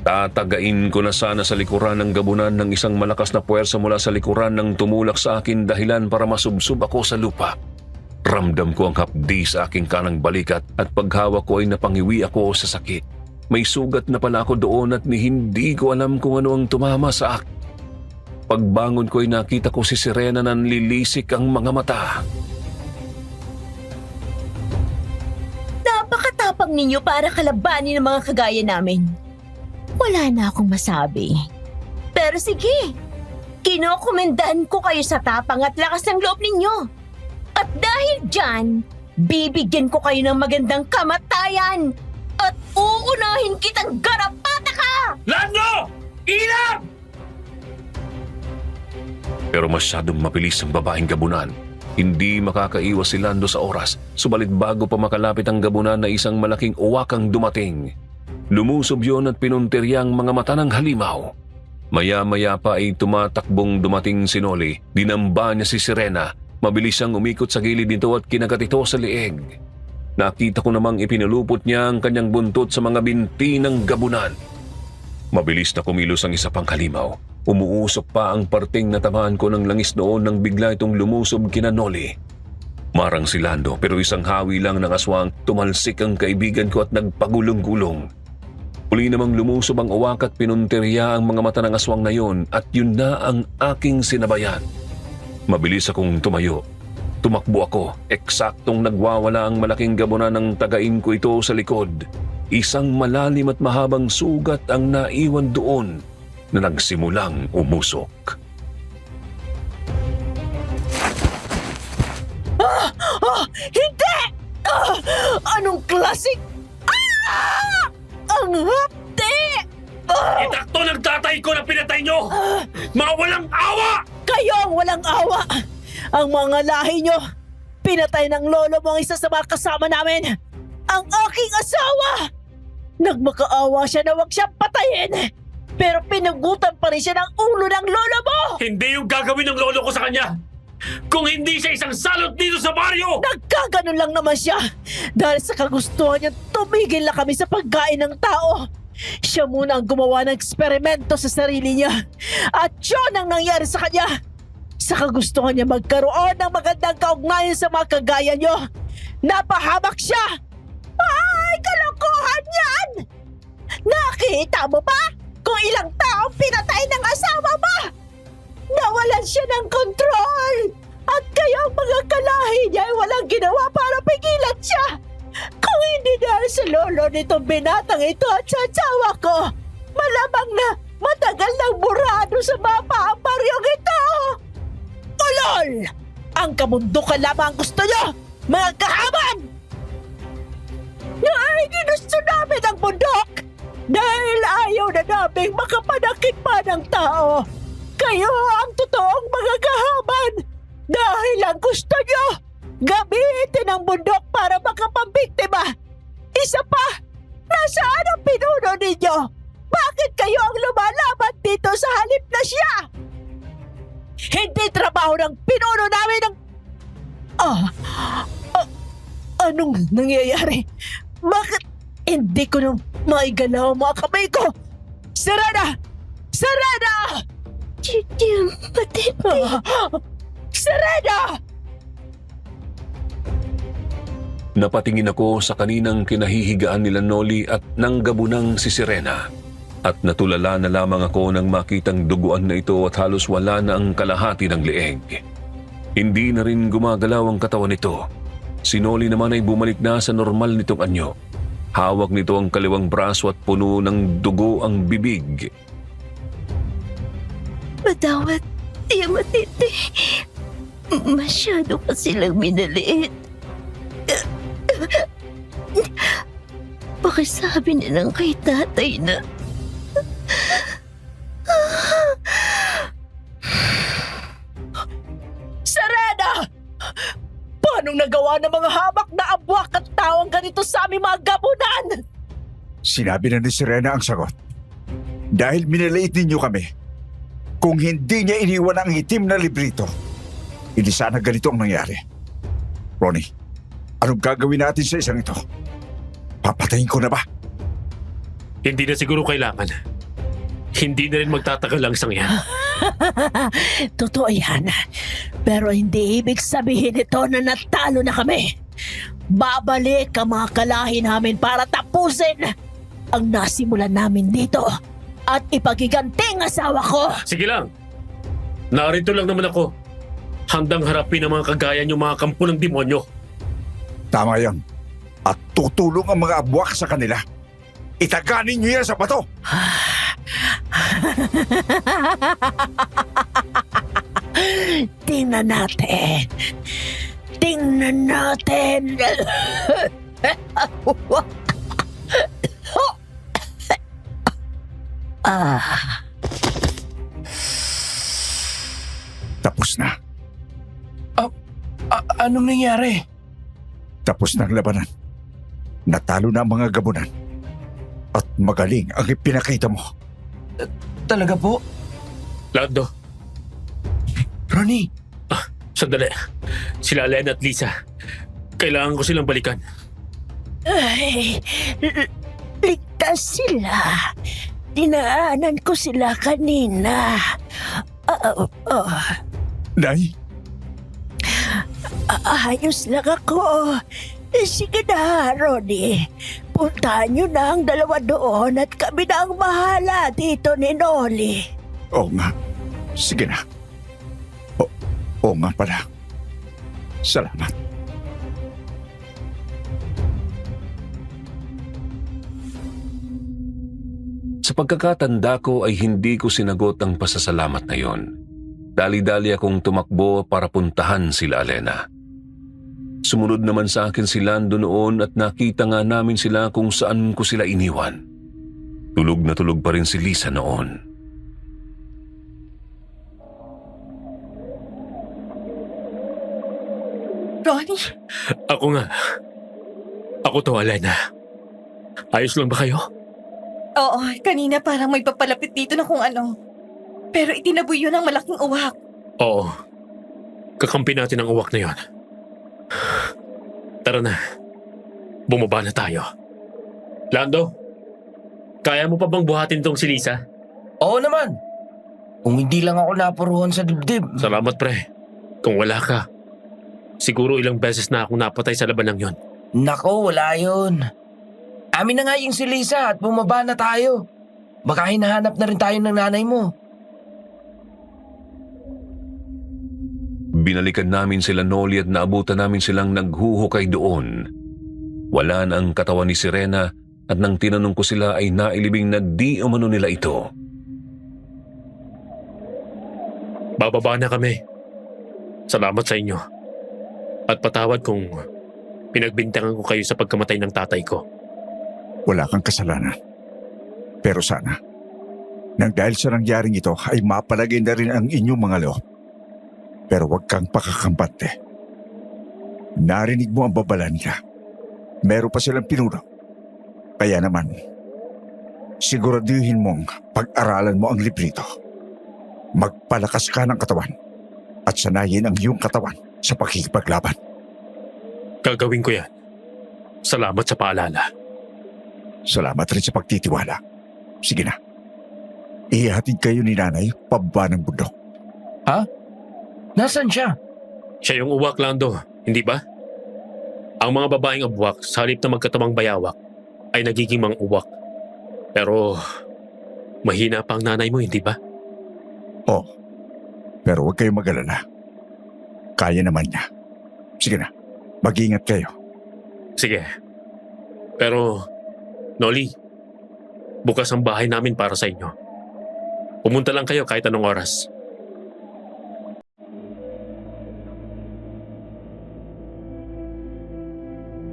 Tatagain ko na sana sa likuran ng gabunan ng isang malakas na puwersa mula sa likuran ng tumulak sa akin dahilan para masubsob ako sa lupa. Ramdam ko ang hapdi sa aking kanang balikat at paghawak ko ay napangiwi ako sa sakit. May sugat na pala ako doon at hindi ko alam kung ano ang tumama sa akin. Pagbangon ko ay nakita ko si Serena na nililisik ang mga mata. Napakatapang ninyo para kalabanin ng mga kagaya namin. Wala na akong masabi. Pero sige, kinokomendahan ko kayo sa tapang at lakas ng loob ninyo. At dahil dyan, bibigyan ko kayo ng magandang kamatayan at uunahin kitang garapata ka! Lando! Ilang! Pero masyadong mabilis ang babaeng gabunan. Hindi makakaiwas si Lando sa oras, subalit bago pa makalapit ang gabunan na isang malaking uwakang dumating. Lumusob yon at pinuntirya ang mga mata ng halimaw. Maya-maya pa ay tumatakbong dumating si Noli. Dinamba niya si Sirena. Mabilis siyang umikot sa gilid nito at kinagat ito sa lieg. Nakita ko namang ipinulupot niya ang kanyang buntot sa mga binti ng gabunan. Mabilis na kumilos ang isa pang halimaw. Umuusok pa ang parting natamaan ko ng langis noon nang bigla itong lumusob kina Noli. Marang si Lando pero isang hawi lang ng aswang tumalsik ang kaibigan ko at nagpagulong-gulong. Uli namang lumusob ang uwak at pinuntirya ang mga mata ng aswang na yun at yun na ang aking sinabayan. Mabilis akong tumayo. Tumakbo ako, eksaktong nagwawala ang malaking gabunan ng tagain ko ito sa likod. Isang malalim at mahabang sugat ang naiwan doon na nagsimulang umusok. Hindi! Anong klaseng... Ang hapdi! Itakto ng tatay ko na pinatay nyo! Mga walang awa! Kayo ang walang awa! Ang mga lahi nyo, pinatay ng lolo mo ang isa sa mga kasama namin! Ang aking asawa! Nagmakaawa siya na wag siyang patayin! Pero pinugutan pa rin siya ng ulo ng lolo mo! Hindi yung gagawin ng lolo ko sa kanya! Kung hindi siya isang salot dito sa baryo! Nagkaganon lang naman siya! Dahil sa kagustuhan niya, tumigil na kami sa pagkain ng tao! Siya muna ang gumawa ng eksperimento sa sarili niya! At yun ang nangyari sa kanya! Sa kagustuhan niya magkaroon ng magandang kaugnayan sa mga kagaya niyo! Napahamak siya! Ay, kalokohan yan! Nakita mo ba kung ilang taong pinatay ng asawa mo? Nawalan siya ng kontrol! At kayang mga kalahi niya ay walang ginawa para pigilan siya! Kung hindi dahil sa lolo nitong binatang ito at sa asawa ko, malamang na matagal nang burado sa mapa ang baryong ito! Ulol! Ang kabundukan lamang gusto niyo, mga kahaman! Ay, ginusto namin ang bundok dahil ayaw na namin makapanakit pa ng tao. Kayo ang totoong mga kahaman dahil ang gusto nyo gamitin ang bundok para makapambiktima. Isa pa, nasaan ang pinuno ninyo? Bakit kayo ang lumalaban dito sa halip na siya? Hindi trabaho ng pinuno namin ng... anong nangyayari? Bakit hindi ko nang maigalaw ang mga kamay ko? Serena! Serena! Chidyam, patete. Serena! Napatingin ako sa kaninang kinahihigaan nila Noli at ng gabunang si Sirena. At natulala na lamang ako nang makitang duguan na ito at halos wala na ang kalahati ng leeg. Hindi na rin gumagalaw ang katawan nito. Si Noli naman ay bumalik na sa normal nitong anyo. Hawak nito ang kaliwang braso at puno ng dugo ang bibig. Matawad, Tiya Matete. Masyado pa silang minaliit. Pakisabi nilang kay tatay na... Serena! Paanong nagawa ng mga hamak na abwak at tawang ganito sa aming mga gabunan? Sinabi na ni Sirena ang sagot. Dahil minaliit ninyo kami. Kung hindi niya iniwan ang itim na librito, hindi sana ganito ang nangyari. Ronnie, anong gagawin natin sa isang ito? Papatayin ko na ba? Hindi na siguro kailangan. Hindi na rin magtatagal ang isang yan. Totoo yan. Pero hindi ibig sabihin ito na natalo na kami. Babalik ang mga kalahi namin para tapusin ang nasimulan namin dito at ipagiganti ang asawa ko. Sige lang. Narito lang naman ako. Handang harapin ang mga kagaya niyo mga kampo ng demonyo. Tama yan. At tutulong ang mga abwak sa kanila. Itaganin niyo yan sa bato! Tingnan natin. Tingnan natin. Tapos na. Anong nangyari? Tapos na ang labanan. Natalo na ang mga gabunan. At magaling ang ipinakita mo. Talaga po? Lando, Ronnie, sandali. Sila Alena at Lisa. Kailangan ko silang balikan. Ay, ligtas sila. Dinaanan ko sila kanina. Nay, Ayos lang ako. Sige na, Ronnie. Puntahan niyo na ang dalawa doon at kami na ang bahala dito ni Noli. oo nga. Sige na. Oo nga pala. Salamat. Sa pagkakatanda ko ay hindi ko sinagot ang pasasalamat na yon. Dali-dali akong tumakbo para puntahan sila Alena. Sumunod naman sa akin si Lando noon at nakita nga namin sila kung saan ko sila iniwan. Tulog na tulog pa rin si Lisa noon. Ronnie, Ako nga. Ako to, Alena. Ayos lang ba kayo? oo, kanina parang may papalapit dito na kung ano. Pero itinaboy yun ng malaking uwak. Oo. Kakampi natin ang uwak na yon. Tara na. Bumaba na tayo. Lando, kaya mo pa bang buhatin tong si Lisa? Oo naman. Kung hindi lang ako napuruhan sa dibdib. Salamat, pre. Kung wala ka, siguro ilang beses na akong napatay sa labanang yon. Nako, wala yun. Amin na nga yung si Lisa at bumaba na tayo. Baka hinahanap na rin tayo ng nanay mo. Binalikan namin sila Noli at naabutan namin silang naghuhukay doon. Wala na ang katawan ni Serena at nang tinanong ko sila ay nailibing na di umano nila ito. Bababa na kami. Salamat sa inyo. At patawad kung pinagbintangan ko kayo sa pagkamatay ng tatay ko. Wala kang kasalanan. Pero sana, nang dahil sa nangyaring ito ay mapalagay na rin ang inyong mga loob. Pero huwag kang pakakampante. Narinig mo ang babala nila. Meron pa silang pinuno. Kaya naman, siguraduhin mong pag-aralan mo ang librito. Magpalakas ka ng katawan at sanayin ang iyong katawan sa pakikipaglaban. Gagawin ko yan. Salamat sa paalala. Salamat rin sa pagtitiwala. Sige na. Ihatid kayo ni nanay pababa ng bundok. Nasaan siya? Siya yung uwak, Lando. Hindi ba? Ang mga babaeng uwak, sa halip na magkatamang bayawak, ay nagiging mga uwak. Pero, mahina pa ang nanay mo, hindi ba? Oo. Pero huwag kayong mag-alala. Kaya naman niya. Sige na. Mag-ingat kayo. Sige. Pero, Noli, bukas ang bahay namin para sa inyo. Pumunta lang kayo kahit anong oras.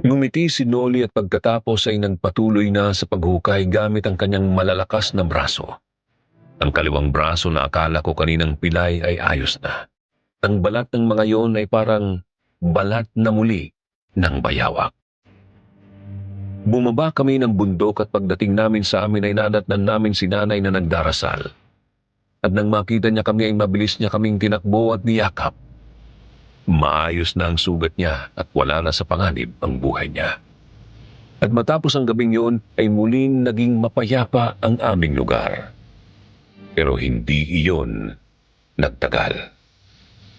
Ngumiti si Noli at pagkatapos ay nagpatuloy na sa paghukay gamit ang kanyang malalakas na braso. Ang kaliwang braso na akala ko kaninang pilay ay ayos na. Ang balat ng mga yon ay parang balat na muli ng bayawak. Bumaba kami ng bundok at pagdating namin sa amin ay nadatnan namin si nanay na nagdarasal. At nang makita niya kami ay mabilis niya kaming tinakbo at niyakap. Maayos na ang sugat niya at wala na sa panganib ang buhay niya. At matapos ang gabing yun ay muling naging mapayapa ang aming lugar. Pero hindi iyon nagtagal.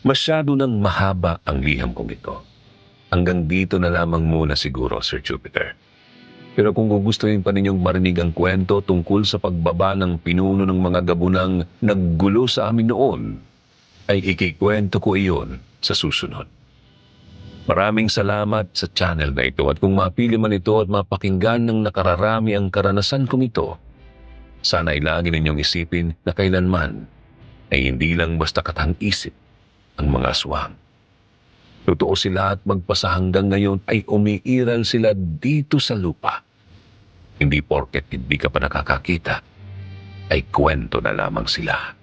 Masyado nang mahaba ang liham kong ito. Hanggang dito na lamang muna siguro, Sir Jupiter. Pero kung gugustuhin pa ninyong marinig ang kwento tungkol sa pagbaba ng pinuno ng mga gabunang naggulo sa amin noon, ay ikikwento ko iyon sa susunod. Maraming salamat sa channel na ito at kung mapili man ito at mapakinggan ng nakararami ang karanasan kong ito, sana ay lagi ninyong isipin na kailanman ay hindi lang basta katang-isip ang mga aswang. Totoo sila at magpasa hanggang ngayon ay umiiral sila dito sa lupa. Hindi porket hindi ka pa nakakakita, ay kwento na lamang sila.